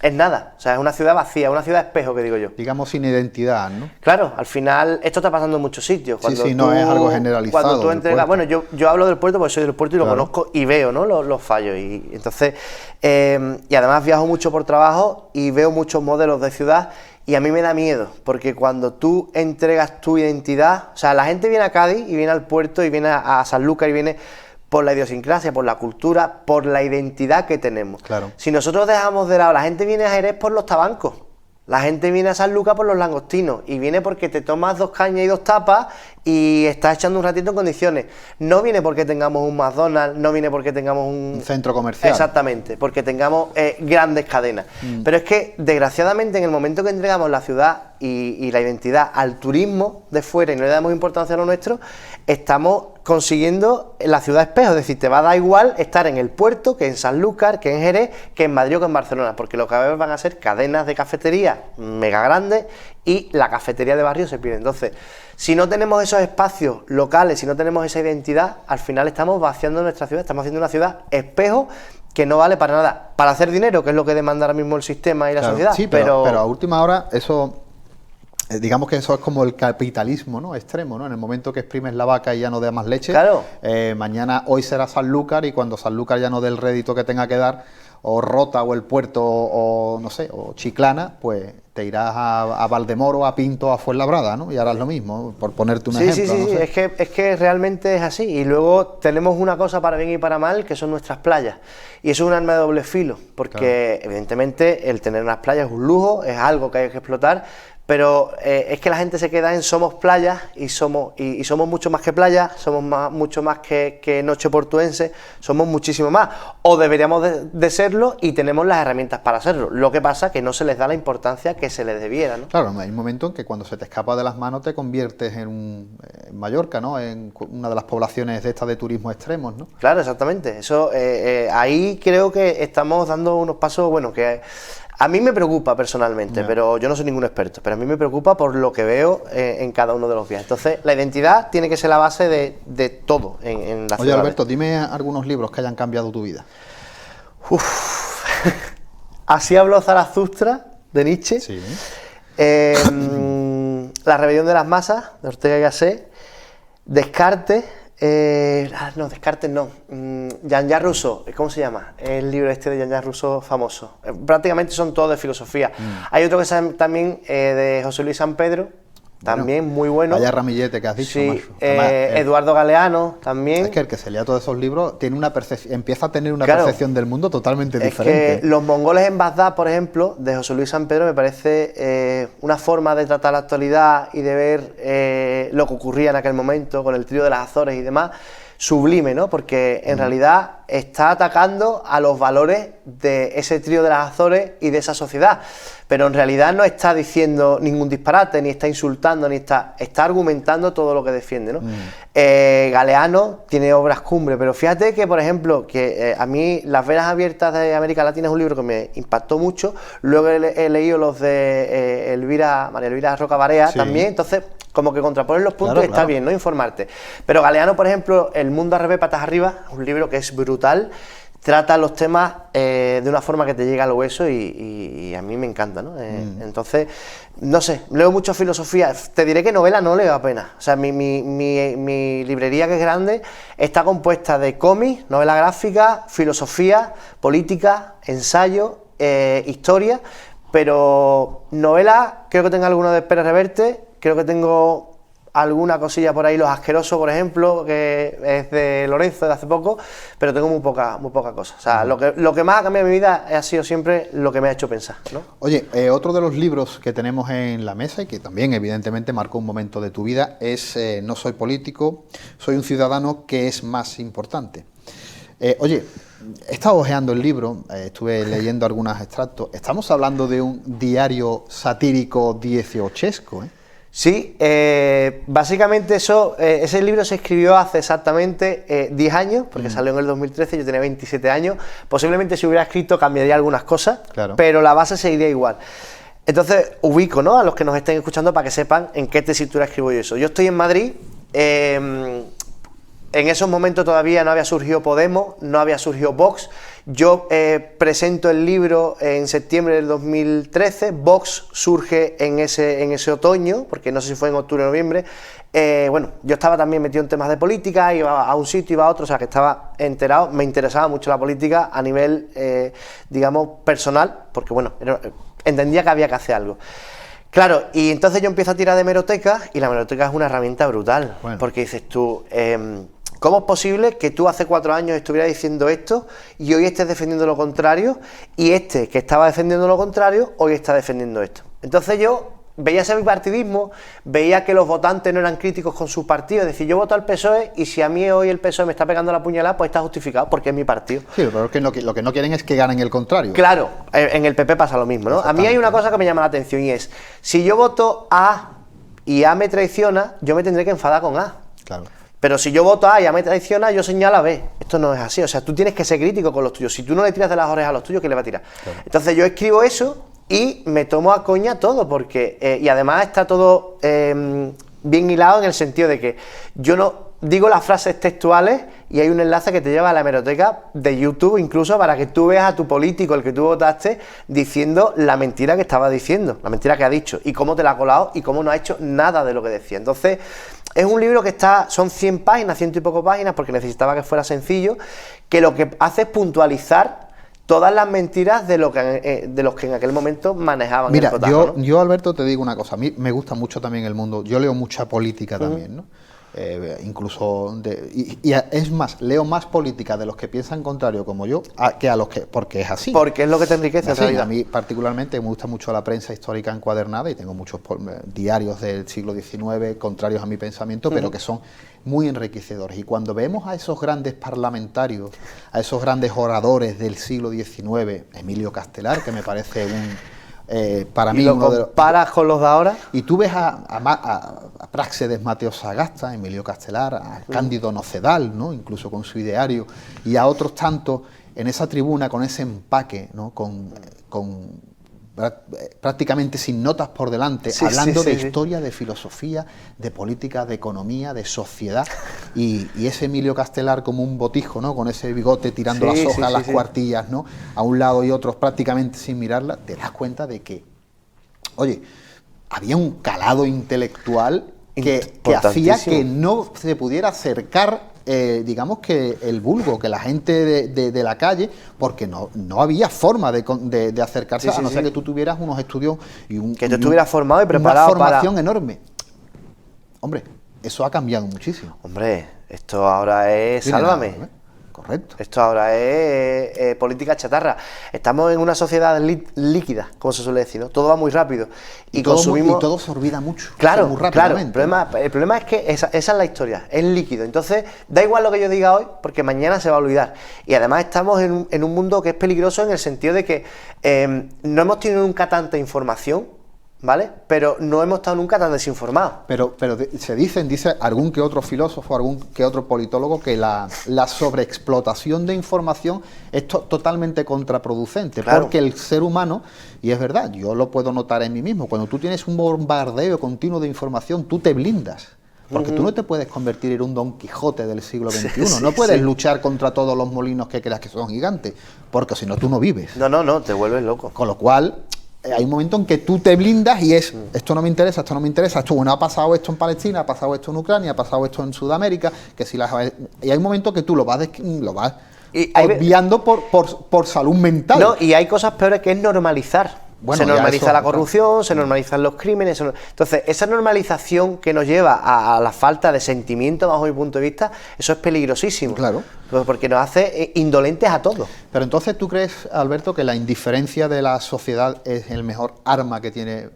es nada, o sea, es una ciudad vacía, una ciudad espejo, que digo yo. Digamos sin identidad, ¿no? Claro, al final esto está pasando en muchos sitios. Cuando no es algo generalizado. Cuando tú entregas, bueno, yo hablo del puerto porque soy del puerto y lo conozco y veo, ¿no?, los fallos, y entonces, y además viajo mucho por trabajo y veo muchos modelos de ciudad. Y a mí me da miedo, porque cuando tú entregas tu identidad, o sea, la gente viene a Cádiz y viene al puerto y viene a Sanlúcar y viene por la idiosincrasia, por la cultura, por la identidad que tenemos. Claro. Si nosotros dejamos de lado, la gente viene a Jerez por los tabancos, La gente viene a Sanlúcar por los langostinos y viene porque te tomas 2 cañas y 2 tapas y estás echando un ratito en condiciones. No viene porque tengamos un McDonald's, no viene porque tengamos un centro comercial. Exactamente, porque tengamos grandes cadenas. Pero es que, desgraciadamente, en el momento que entregamos la ciudad y la identidad al turismo de fuera y no le damos importancia a lo nuestro, estamos consiguiendo la ciudad espejo. Es decir, te va a dar igual estar en el puerto que en Sanlúcar, que en Jerez, que en Madrid o que en Barcelona, porque lo que van a ser cadenas de cafeterías mega grandes y la cafetería de barrio se pierde. Entonces, si no tenemos esos espacios locales, si no tenemos esa identidad, al final estamos vaciando nuestra ciudad, estamos haciendo una ciudad espejo que no vale para nada, para hacer dinero, que es lo que demanda ahora mismo el sistema y la sociedad. Sí, pero a última hora eso... digamos que eso es como el capitalismo, ¿no?, extremo, ¿no? En el momento que exprimes la vaca y ya no da más leche, claro. Mañana, hoy será Sanlúcar, y cuando Sanlúcar ya no dé el rédito que tenga que dar, o Rota, o el Puerto, o no sé, o Chiclana, pues te irás a Valdemoro, a Pinto, a Fuenlabrada, ¿no? Y harás lo mismo, por ponerte un ejemplo. Sí, no sé. es que realmente es así. Y luego tenemos una cosa para bien y para mal, que son nuestras playas. Y eso es un arma de doble filo, porque evidentemente el tener unas playas es un lujo, es algo que hay que explotar. Pero es que la gente se queda en somos playas y somos mucho más que playas, somos mucho más que noche portuense, somos muchísimo más. O deberíamos de serlo y tenemos las herramientas para hacerlo. Lo que pasa es que no se les da la importancia que se les debiera, ¿no? Claro, hay un momento en que cuando se te escapa de las manos te conviertes en Mallorca, ¿no? En una de las poblaciones de estas de turismo extremos, ¿no? Claro, exactamente. Eso ahí creo que estamos dando unos pasos, bueno, que... A mí me preocupa personalmente, pero yo no soy ningún experto, pero a mí me preocupa por lo que veo en cada uno de los viajes. Entonces, la identidad tiene que ser la base de todo en la ciudad. Oye, Alberto, dime algunos libros que hayan cambiado tu vida. Así habló Zaratustra, de Nietzsche. Sí. La rebelión de las masas, de Ortega y Gasset. Descartes. Descartes no. Jean-Jacques Rousseau, ¿cómo se llama? El libro este de Jean-Jacques Rousseau famoso. Prácticamente son todos de filosofía. Hay otro que es también de José Luis San Pedro, también muy bueno. Vaya ramillete que has dicho, sí, macho. Además, Eduardo Galeano también. Es que el que se lea todos esos libros tiene una empieza a tener una percepción del mundo totalmente diferente. Es que Los mongoles en Bagdad, por ejemplo, de José Luis San Pedro, me parece una forma de tratar la actualidad y de ver lo que ocurría en aquel momento con el trío de las Azores y demás, sublime, ¿no? Porque en realidad está atacando a los valores de ese trío de las Azores y de esa sociedad, pero en realidad no está diciendo ningún disparate, ni está insultando, ni está argumentando todo lo que defiende, ¿no? Galeano tiene obras cumbre, pero fíjate que, por ejemplo, que a mí Las venas abiertas de América Latina es un libro que me impactó mucho. Luego he leído los de María Elvira Roca Barea también, entonces como que contraponer los puntos está bien, ¿no? Informarte. Pero Galeano, por ejemplo, El mundo al revés, patas arriba, un libro que es brutal, trata los temas de una forma que te llega al hueso y a mí me encanta, ¿no? Entonces, no sé, leo mucho filosofía. Te diré que novela no leo apenas. O sea, mi librería, que es grande, está compuesta de cómics, novela gráfica, filosofía, política, ensayo, historia, pero novela, creo que tengo alguna de Pérez Reverte, creo que tengo alguna cosilla por ahí, Los asquerosos, por ejemplo, que es de Lorenzo de hace poco, pero tengo muy poca cosa. O sea, lo que más ha cambiado mi vida ha sido siempre lo que me ha hecho pensar, ¿no? Oye, otro de los libros que tenemos en la mesa y que también evidentemente marcó un momento de tu vida es No soy político, soy un ciudadano, que es más importante. Oye, he estado hojeando el libro, estuve leyendo algunos extractos. Estamos hablando de un diario satírico dieciochesco, ¿eh? Sí, básicamente ese libro se escribió hace exactamente 10 años, porque salió en el 2013, yo tenía 27 años, posiblemente si hubiera escrito cambiaría algunas cosas, pero la base seguiría igual. Entonces ubico, ¿no?, a los que nos estén escuchando para que sepan en qué tesitura escribo yo eso. Yo estoy en Madrid, en esos momentos todavía no había surgido Podemos, no había surgido Vox. Yo presento el libro en septiembre del 2013, Vox surge en ese otoño, porque no sé si fue en octubre o noviembre. Bueno, yo estaba también metido en temas de política, iba a un sitio, iba a otro, o sea que estaba enterado, me interesaba mucho la política a nivel, digamos, personal, porque bueno, entendía que había que hacer algo. Claro, y entonces yo empiezo a tirar de hemeroteca, y la hemeroteca es una herramienta brutal, porque dices tú... ¿Cómo es posible que tú hace 4 años estuvieras diciendo esto y hoy estés defendiendo lo contrario, y que estaba defendiendo lo contrario hoy está defendiendo esto? Entonces yo veía ese bipartidismo, veía que los votantes no eran críticos con su partido, es decir, yo voto al PSOE y si a mí hoy el PSOE me está pegando la puñalada, pues está justificado porque es mi partido. Sí, pero es que lo que no quieren es que ganen el contrario. Claro, en el PP pasa lo mismo, ¿no? A mí hay una cosa que me llama la atención y es, si yo voto A y A me traiciona, yo me tendré que enfadar con A. Claro. Pero si yo voto A y A me traiciona, yo señalo a B. Esto no es así, o sea, tú tienes que ser crítico con los tuyos. Si tú no le tiras de las orejas a los tuyos, ¿qué le va a tirar? Claro. Entonces yo escribo eso y me tomo a coña todo, porque y además está todo bien hilado en el sentido de que yo no digo las frases textuales y hay un enlace que te lleva a la hemeroteca de YouTube, incluso para que tú veas a tu político, el que tú votaste, diciendo la mentira que estaba diciendo, la mentira que ha dicho, y cómo te la ha colado y cómo no ha hecho nada de lo que decía. Entonces, es un libro que son 100 páginas, 100 y poco páginas, porque necesitaba que fuera sencillo, que lo que hace es puntualizar todas las mentiras de los que en aquel momento manejaban. Mira, el cotajo, ¿no? yo, Alberto, te digo una cosa. A mí me gusta mucho también el mundo. Yo leo mucha política también, ¿no? Incluso, y es más, leo más política de los que piensan contrario como yo que a los que, porque es así. Porque es lo que te enriquece en realidad. A mí particularmente me gusta mucho la prensa histórica encuadernada y tengo muchos diarios del siglo XIX contrarios a mi pensamiento, pero que son muy enriquecedores. Y cuando vemos a esos grandes parlamentarios, a esos grandes oradores del siglo XIX, Emilio Castelar, que me parece para mí uno de los... ¿Comparas con los de ahora? Y tú ves a Práxedes Mateo Sagasta, Emilio Castelar, a Cándido Nocedal, ¿no? Incluso con su ideario, y a otros tantos en esa tribuna con ese empaque, ¿no? con prácticamente sin notas por delante, hablando de historia, de filosofía, de política, de economía, de sociedad, y ese Emilio Castelar como un botijo, ¿no? Con ese bigote tirando las hojas, las cuartillas, ¿no? A un lado y otros prácticamente sin mirarla, te das cuenta de que, oye, había un calado intelectual que hacía que no se pudiera acercar digamos que el vulgo, que la gente de la calle, porque no había forma de acercarse, a no ser que tú tuvieras unos estudios y que tú estuvieras formado y preparado una formación enorme. Hombre, eso ha cambiado muchísimo. Hombre, esto ahora es Sálvame. Nada, correcto. Esto ahora es política chatarra. Estamos en una sociedad líquida, como se suele decir, ¿no? Todo va muy rápido. Y consumimos... y todo se olvida mucho. Claro, muy claro. El problema es que esa es la historia, es líquido. Entonces, da igual lo que yo diga hoy, porque mañana se va a olvidar. Y además estamos en un mundo que es peligroso en el sentido de que no hemos tenido nunca tanta información, ¿vale? Pero no hemos estado nunca tan desinformados. Pero dice algún que otro filósofo, algún que otro politólogo, que la sobreexplotación de información es totalmente contraproducente, claro. Porque el ser humano, y es verdad, yo lo puedo notar en mí mismo, cuando tú tienes un bombardeo continuo de información, tú te blindas. Porque tú no te puedes convertir en un Don Quijote del siglo XXI, no puedes luchar contra todos los molinos que creas que son gigantes, porque si no tú no vives. No, te vuelves loco. Con lo cual... hay un momento en que tú te blindas y esto no me interesa, esto ha pasado esto en Palestina, ha pasado esto en Ucrania, ha pasado esto en Sudamérica, y hay un momento que tú lo vas obviando por salud mental. No, y hay cosas peores que es normalizar. Bueno, se normaliza la corrupción, se normalizan los crímenes. Entonces, esa normalización que nos lleva a la falta de sentimiento, bajo mi punto de vista, eso es peligrosísimo. Claro. Porque nos hace indolentes a todos. Pero entonces, ¿tú crees, Alberto, que la indiferencia de la sociedad es el mejor arma que tiene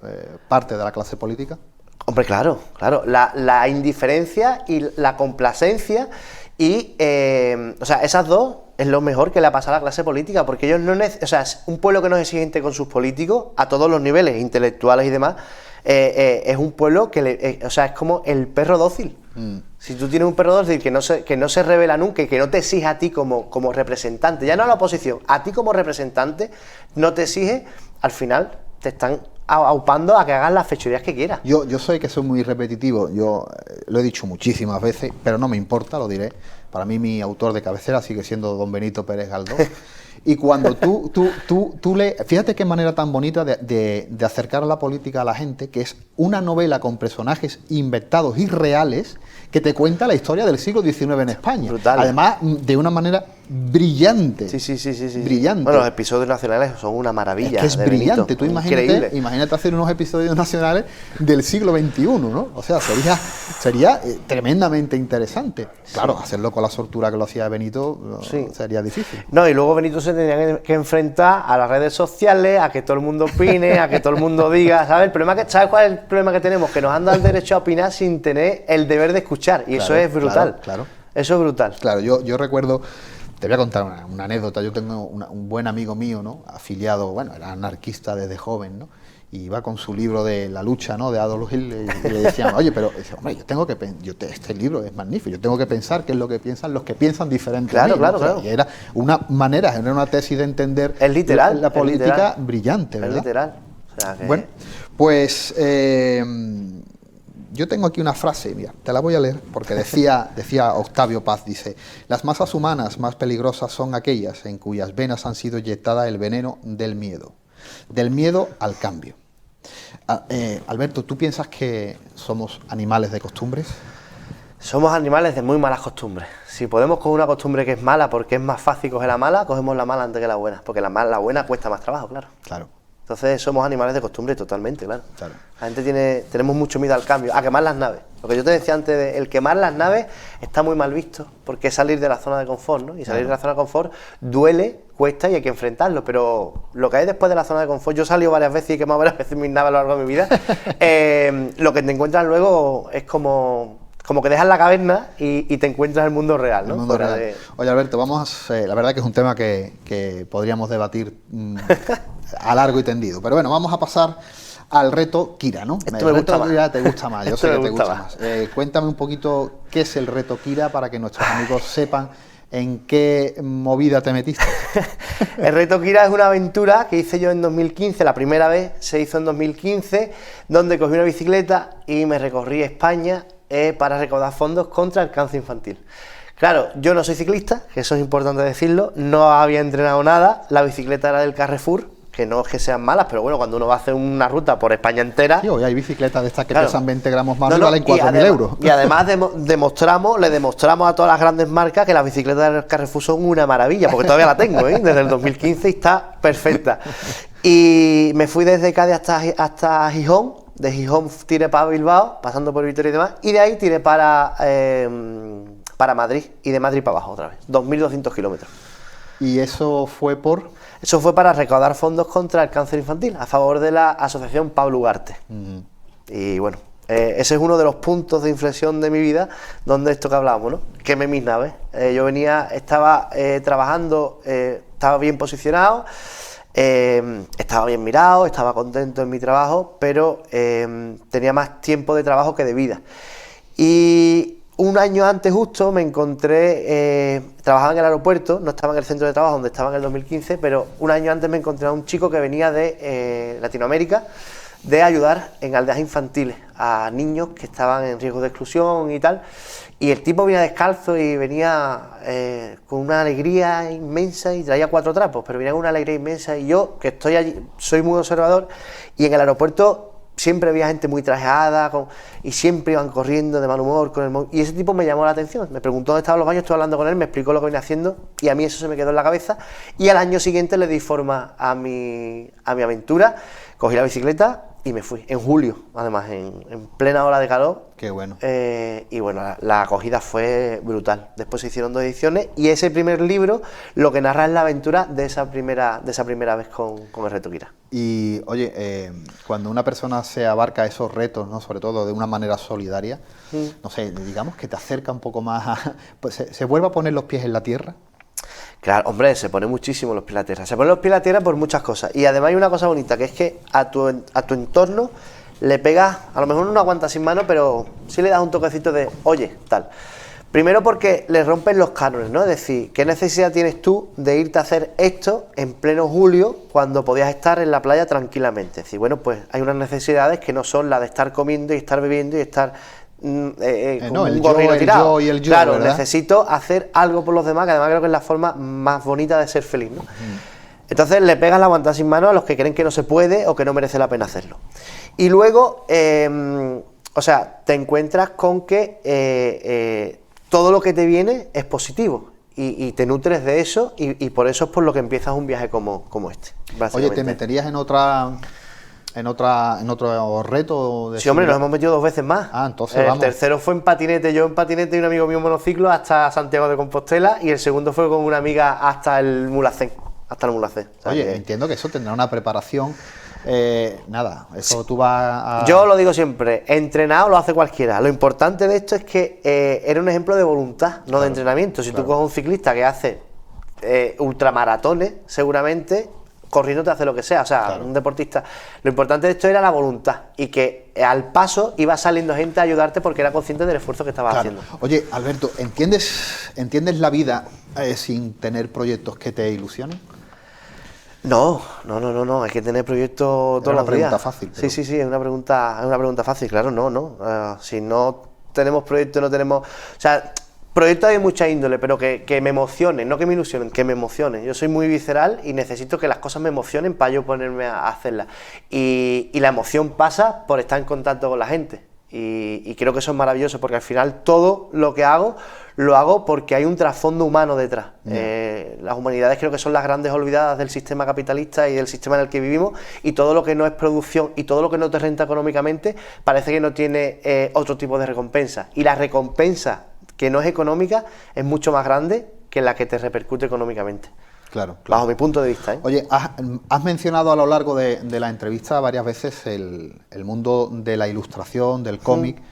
parte de la clase política? Hombre, claro. La indiferencia y la complacencia y, esas dos es lo mejor que le ha pasado a la clase política, porque ellos es un pueblo que no es exigente con sus políticos a todos los niveles, intelectuales y demás, es un pueblo que es como el perro dócil. Si tú tienes un perro dócil que no se revela nunca y que no te exige a ti como representante, ya no a la oposición, a ti como representante, no te exige, al final te están aupando a que hagas las fechorías que quieras. Yo soy muy repetitivo, yo lo he dicho muchísimas veces, pero no me importa, lo diré. Para mí mi autor de cabecera sigue siendo don Benito Pérez Galdós. Y cuando tú lees, fíjate qué manera tan bonita de acercar a la política a la gente, que es una novela con personajes inventados y reales que te cuenta la historia del siglo XIX en España. Brutal. Además, de una manera brillante. Sí. Brillante. Bueno, los episodios nacionales son una maravilla. Es brillante. Tú imagínate hacer unos episodios nacionales del siglo XXI, ¿no? O sea, sería tremendamente interesante. Claro, hacerlo con con la soltura que lo hacía Benito, Sí. sería difícil. No, y luego Benito se tenía que enfrentar a las redes sociales, a que todo el mundo opine, a que todo el mundo diga, ¿sabes? ¿Sabes cuál es el problema que tenemos? Que nos han dado el derecho a opinar sin tener el deber de escuchar, y eso es brutal. Claro. Eso es brutal. Claro, yo recuerdo, te voy a contar una anécdota. Yo tengo un buen amigo mío, ¿no? Afiliado, bueno, era anarquista desde joven, ¿no? Y iba con su libro de La lucha, ¿no? De Adolf Hitler, y le decían, oye, pero dice, hombre, este libro es magnífico, yo tengo que pensar qué es lo que piensan los que piensan diferente a mí, ¿no? Claro, O sea, claro. Y era una manera, era una tesis de entender Es literal, la política es literal. brillante, ¿verdad? Es literal. O sea que... Bueno, pues yo tengo aquí una frase, mira, te la voy a leer, porque decía Octavio Paz, dice, las masas humanas más peligrosas son aquellas en cuyas venas han sido inyectadas el veneno del miedo al cambio. Alberto, ¿tú piensas que somos animales de costumbres? Somos animales de muy malas costumbres. Si podemos coger una costumbre que es mala porque es más fácil coger la mala, cogemos la mala antes que la buena, porque la buena cuesta más trabajo, claro. Claro. Entonces somos animales de costumbre totalmente, claro. Claro. La gente tenemos mucho miedo al cambio, a quemar las naves. Lo que yo te decía antes, el quemar las naves está muy mal visto, porque es salir de la zona de confort, ¿no? Y salir de la zona de confort duele, cuesta y hay que enfrentarlo, pero lo que hay después de la zona de confort, yo he salido varias veces y he quemado varias veces mis naves a lo largo de mi vida, lo que te encuentras luego es como que dejas la caverna y te encuentras el mundo real, ¿no? El mundo real. Oye, Alberto, la verdad que es un tema que podríamos debatir a largo y tendido, pero bueno, vamos a pasar al reto Kira, ¿no? Esto me gusta más. Ya te gusta más, yo Esto sé que me te gusta gusta más. Cuéntame un poquito qué es el reto Kira para que nuestros amigos sepan en qué movida te metiste. El reto Kira es una aventura que hice yo en 2015, la primera vez se hizo en 2015, donde cogí una bicicleta y me recorrí España para recaudar fondos contra el cáncer infantil. Claro, yo no soy ciclista, que eso es importante decirlo, no había entrenado nada, la bicicleta era del Carrefour, que no es que sean malas, pero bueno, cuando uno va a hacer una ruta por España entera... Sí, hoy hay bicicletas de estas que claro, pesan 20 gramos más y no, valen 4.000 euros. Y además le demostramos a todas las grandes marcas que las bicicletas del Carrefour son una maravilla, porque todavía la tengo, desde el 2015 y está perfecta. Y me fui desde Cádiz hasta Gijón, de Gijón tiré para Bilbao, pasando por Vitoria y demás, y de ahí tiré para Madrid, y de Madrid para abajo otra vez, 2.200 kilómetros. ¿Y eso fue por...? Eso fue para recaudar fondos contra el cáncer infantil, a favor de la asociación Pablo Ugarte. Y bueno, ese es uno de los puntos de inflexión de mi vida, donde esto que hablábamos, ¿no? Quemé mis naves. Yo estaba trabajando, estaba bien posicionado, estaba bien mirado, estaba contento en mi trabajo, pero tenía más tiempo de trabajo que de vida. Y un año antes justo me encontré, trabajaba en el aeropuerto, no estaba en el centro de trabajo donde estaba en el 2015, pero un año antes me encontré a un chico que venía de Latinoamérica, de ayudar en aldeas infantiles a niños que estaban en riesgo de exclusión y tal, y el tipo venía descalzo y venía con una alegría inmensa y traía 4 trapos, pero venía con una alegría inmensa, y yo, que estoy allí, soy muy observador, y en el aeropuerto siempre había gente muy trajeada y siempre iban corriendo de mal humor con el móvil, y ese tipo me llamó la atención, me preguntó dónde estaban los baños, estuve hablando con él, me explicó lo que venía haciendo y a mí eso se me quedó en la cabeza, y al año siguiente le di forma a mi aventura, cogí la bicicleta y me fui, en julio, además, en plena ola de calor. Qué bueno. Y bueno, la acogida fue brutal. Después se hicieron 2 ediciones y ese primer libro lo que narra es la aventura de esa primera vez con el reto Kira. Y oye, cuando una persona se abarca esos retos, ¿no? Sobre todo de una manera solidaria, no sé, digamos que te acerca un poco más a... Pues, ¿se vuelve a poner los pies en la tierra? Claro, hombre, se pone muchísimo los pies en la tierra. Se ponen los pies en la tierra por muchas cosas. Y además hay una cosa bonita, que es que a tu entorno le pegas, a lo mejor no aguanta sin mano, pero sí le das un toquecito de, oye, tal. Primero porque le rompes los cánones, ¿no? Es decir, ¿qué necesidad tienes tú de irte a hacer esto en pleno julio cuando podías estar en la playa tranquilamente? Es decir, bueno, pues hay unas necesidades que no son las de estar comiendo y estar bebiendo y estar... No, un gorrino tirado. El yo, claro, ¿verdad? Necesito hacer algo por los demás, que además creo que es la forma más bonita de ser feliz, ¿no? Entonces le pegas la guanta sin mano a los que creen que no se puede o que no merece la pena hacerlo. Y luego, o sea, te encuentras con que todo lo que te viene es positivo y te nutres de eso, y por eso es por lo que empiezas un viaje como este. Oye, ¿te meterías en otra en otro reto? Sí, hombre, nos hemos metido 2 veces más. Entonces el vamos. tercero fue en patinete, yo en patinete y un amigo mío en monociclo hasta Santiago de Compostela, y el segundo fue con una amiga hasta el Mulhacén. O sea, Oye, entiendo que eso tendrá una preparación. Nada, eso tú vas a... Yo lo digo siempre, entrenado lo hace cualquiera. Lo importante de esto es que era un ejemplo de voluntad, no de entrenamiento. Si tú coges un ciclista que hace ultramaratones, seguramente corriendo te hace lo que sea, o sea, un deportista. Lo importante de esto era la voluntad, y que al paso iba saliendo gente a ayudarte porque era consciente del esfuerzo que estabas haciendo. Oye, Alberto, ¿entiendes la vida sin tener proyectos que te ilusionen? No, hay que tener proyectos todos los días. Es una pregunta fácil. Pero... Sí, es una pregunta fácil, claro, no. Si no tenemos proyectos, no tenemos... O sea, proyectos hay mucha índole, pero que me emocionen, no que me ilusionen, que me emocionen. Yo soy muy visceral y necesito que las cosas me emocionen para yo ponerme a hacerlas. Y la emoción pasa por estar en contacto con la gente. Y creo que eso es maravilloso, porque al final todo lo que hago, lo hago porque hay un trasfondo humano detrás. Las humanidades creo que son las grandes olvidadas del sistema capitalista y del sistema en el que vivimos, y todo lo que no es producción y todo lo que no te renta económicamente parece que no tiene otro tipo de recompensa. Y la recompensa que no es económica es mucho más grande que la que te repercute económicamente. Claro. Bajo mi punto de vista. Oye, has mencionado a lo largo de la entrevista varias veces el mundo de la ilustración, del cómic.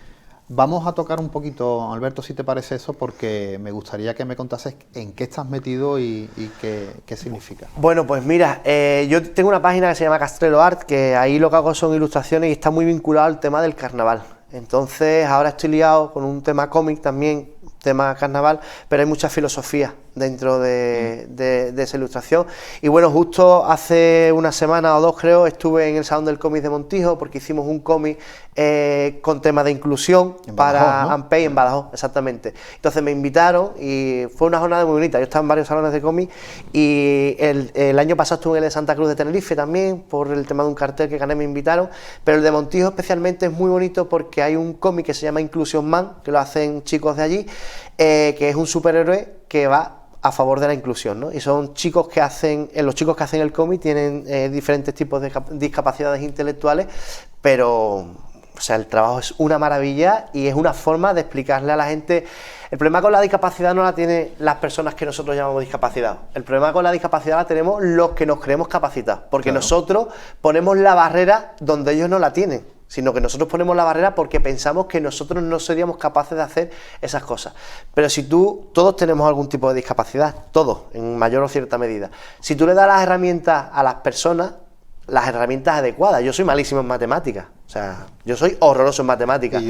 Vamos a tocar un poquito, Alberto, si te parece eso, porque me gustaría que me contases en qué estás metido y qué significa. Bueno, pues mira, yo tengo una página que se llama Castrelo Art, que ahí lo que hago son ilustraciones y está muy vinculado al tema del carnaval. Entonces ahora estoy liado con un tema cómic también, tema carnaval, pero hay mucha filosofía dentro de esa ilustración. Y bueno, justo hace una semana o 2 creo, estuve en el Salón del Cómic de Montijo, porque hicimos un cómic con tema de inclusión para Ampey, en Badajoz, exactamente. Entonces me invitaron y fue una jornada muy bonita. Yo estaba en varios salones de cómic, y el año pasado estuve en el de Santa Cruz de Tenerife también, por el tema de un cartel que gané, me invitaron, pero el de Montijo especialmente es muy bonito porque hay un cómic que se llama Inclusion Man, que lo hacen chicos de allí, que es un superhéroe que va a favor de la inclusión, ¿no? Y son chicos que hacen, los chicos que hacen el cómic tienen diferentes tipos de discapacidades intelectuales, pero, o sea, el trabajo es una maravilla y es una forma de explicarle a la gente. El problema con la discapacidad no la tienen las personas que nosotros llamamos discapacitados. El problema con la discapacidad la tenemos los que nos creemos capacitados, porque nosotros ponemos la barrera donde ellos no la tienen, sino que nosotros ponemos la barrera porque pensamos que nosotros no seríamos capaces de hacer esas cosas. Pero si todos tenemos algún tipo de discapacidad, todos, en mayor o cierta medida. Si tú le das las herramientas a las personas, las herramientas adecuadas. Yo soy malísimo en matemáticas, o sea, yo soy horroroso en matemáticas.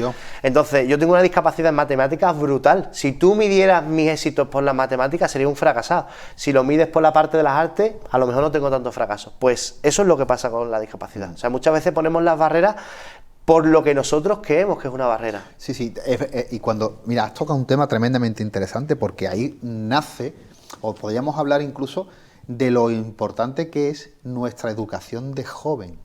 Entonces, yo tengo una discapacidad en matemáticas brutal. Si tú midieras mis éxitos por las matemáticas, sería un fracasado. Si lo mides por la parte de las artes, a lo mejor no tengo tantos fracasos. Pues eso es lo que pasa con la discapacidad. O sea, muchas veces ponemos las barreras por lo que nosotros creemos que es una barrera. Sí, y cuando, mira, has tocado un tema tremendamente interesante, porque ahí nace, o podríamos hablar incluso de lo importante que es nuestra educación de joven,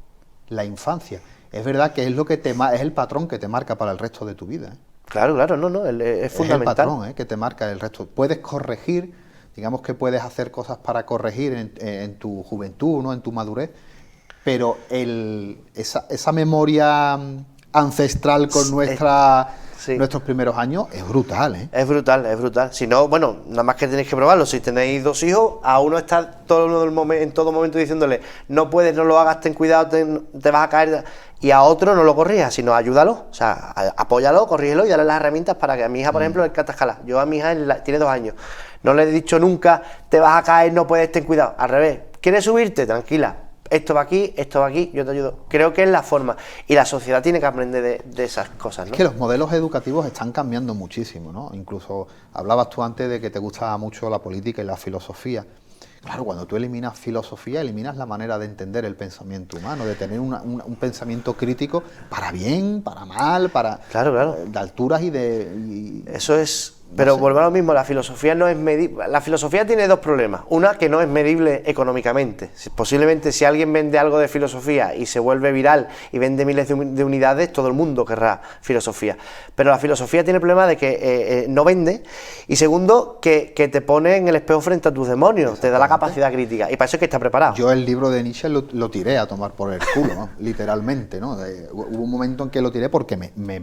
la infancia. Es verdad que es lo que es el patrón que te marca para el resto de tu vida, ¿eh? Claro, es fundamental. Es el patrón, que te marca el resto. Puedes corregir, digamos que puedes hacer cosas para corregir en tu juventud, ¿no? En tu madurez, pero esa memoria ancestral con nuestros primeros años es brutal, ¿eh? Es brutal. Si no, bueno, nada más que tenéis que probarlo. Si tenéis 2 hijos, a uno está en todo momento diciéndole, no puedes, no lo hagas, ten cuidado, te vas a caer, y a otro no lo corrijas, sino ayúdalo, o sea, apóyalo, corrígelo y dale las herramientas para que a mi hija, por ejemplo, el catascala. Yo a mi hija tiene 2 años, no le he dicho nunca, te vas a caer, no puedes, ten cuidado. Al revés, ¿quieres subirte? Tranquila. Esto va aquí, yo te ayudo. Creo que es la forma. Y la sociedad tiene que aprender de esas cosas, ¿no? Es que los modelos educativos están cambiando muchísimo, ¿no? Incluso hablabas tú antes de que te gustaba mucho la política y la filosofía. Claro, cuando tú eliminas filosofía, eliminas la manera de entender el pensamiento humano, de tener un pensamiento crítico para bien, para mal, para... Claro. De alturas y de... Eso es Pero sé. vuelvo a lo mismo, la filosofía no es medible. La filosofía tiene dos problemas. Una, que no es medible económicamente. Posiblemente si alguien vende algo de filosofía y se vuelve viral y vende miles de unidades, todo el mundo querrá filosofía. Pero la filosofía tiene el problema de que no vende. Y segundo, que te pone en el espejo frente a tus demonios, te da la capacidad crítica. Y para eso es que está preparado. Yo el libro de Nietzsche lo tiré a tomar por el culo, ¿no? Literalmente, ¿no? Hubo un momento en que lo tiré porque me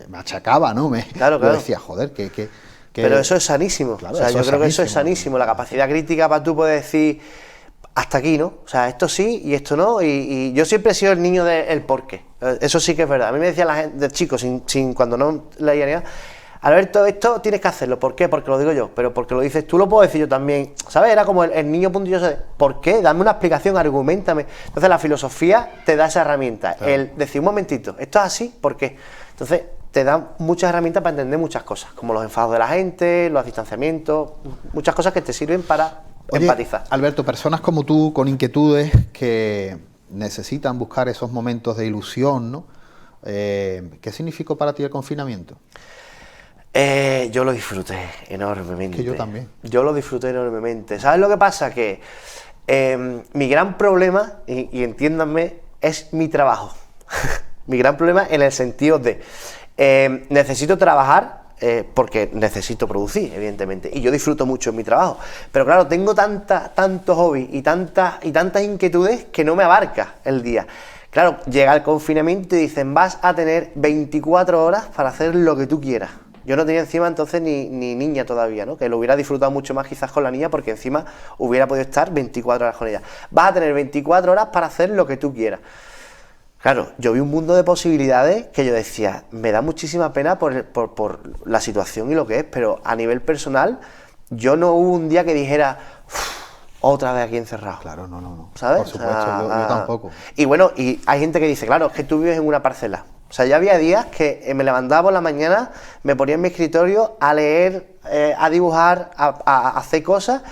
machacaba, ¿no? Claro. Yo decía, joder, que Pero eso es sanísimo. Claro, o sea, eso yo es creo que eso es sanísimo. sanísimo. La capacidad crítica para tú poder decir hasta aquí, ¿no? O sea, esto sí y esto no. Y yo siempre he sido el niño del por qué. Eso sí que es verdad. A mí me decía la gente, de chico, cuando no leía ni nada, Alberto, esto tienes que hacerlo. ¿Por qué? Porque lo digo yo. Pero porque lo dices tú, lo puedo decir yo también. ¿Sabes? Era como el niño puntilloso de ¿por qué? Dame una explicación, argumentame. Entonces la filosofía te da esa herramienta. Claro. El decir, un momentito, esto es así, ¿por qué? Entonces te da muchas herramientas para entender muchas cosas, como los enfados de la gente, los distanciamientos, muchas cosas que te sirven para empatizar. Alberto, personas como tú, con inquietudes, que necesitan buscar esos momentos de ilusión, ¿no? ¿Qué significó para ti el confinamiento? Yo lo disfruté enormemente. Que yo también. Yo lo disfruté enormemente. ¿Sabes lo que pasa? Que mi gran problema, y entiéndanme, es mi trabajo. Mi gran problema en el sentido de necesito trabajar porque necesito producir, evidentemente, y yo disfruto mucho en mi trabajo, pero claro, tengo tantos hobbies y tantas inquietudes que no me abarca el día. Claro, llega el confinamiento y dicen, vas a tener 24 horas para hacer lo que tú quieras. Yo no tenía encima entonces ni niña todavía, ¿no? Que lo hubiera disfrutado mucho más quizás con la niña, porque encima hubiera podido estar 24 horas con ella. Vas a tener 24 horas para hacer lo que tú quieras. Claro, yo vi un mundo de posibilidades que yo decía, me da muchísima pena por la situación y lo que es, pero a nivel personal, yo no hubo un día que dijera, otra vez aquí encerrado. Claro, no. ¿Sabes? Por supuesto, yo tampoco. Y bueno, y hay gente que dice, claro, es que tú vives en una parcela. O sea, ya había días que me levantaba por la mañana, me ponía en mi escritorio a leer, a dibujar, a hacer cosas,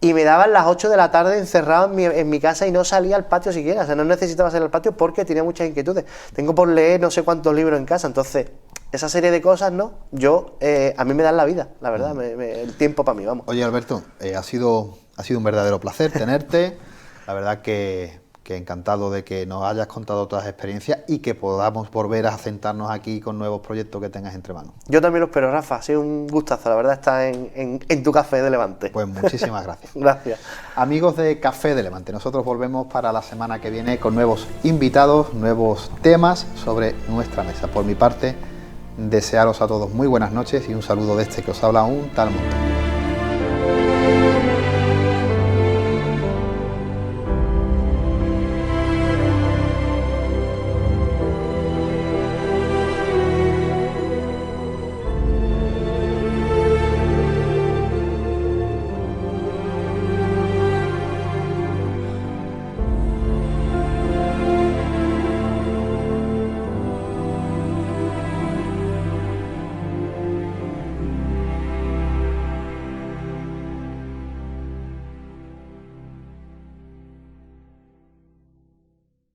y me daban las 8 de la tarde encerrado en mi casa y no salía al patio siquiera. O sea, no necesitaba salir al patio porque tenía muchas inquietudes. Tengo por leer no sé cuántos libros en casa, entonces esa serie de cosas, ¿no? A mí me dan la vida, la verdad, el tiempo para mí, vamos. Oye, Alberto, ha sido un verdadero placer tenerte. La verdad que encantado de que nos hayas contado todas las experiencias y que podamos volver a sentarnos aquí con nuevos proyectos que tengas entre manos. Yo también lo espero, Rafa. Ha sido un gustazo, la verdad, estar en tu Café de Levante. Pues muchísimas gracias. Gracias. Amigos de Café de Levante, nosotros volvemos para la semana que viene con nuevos invitados, nuevos temas sobre nuestra mesa. Por mi parte, desearos a todos muy buenas noches y un saludo de este que os habla un tal Montaño.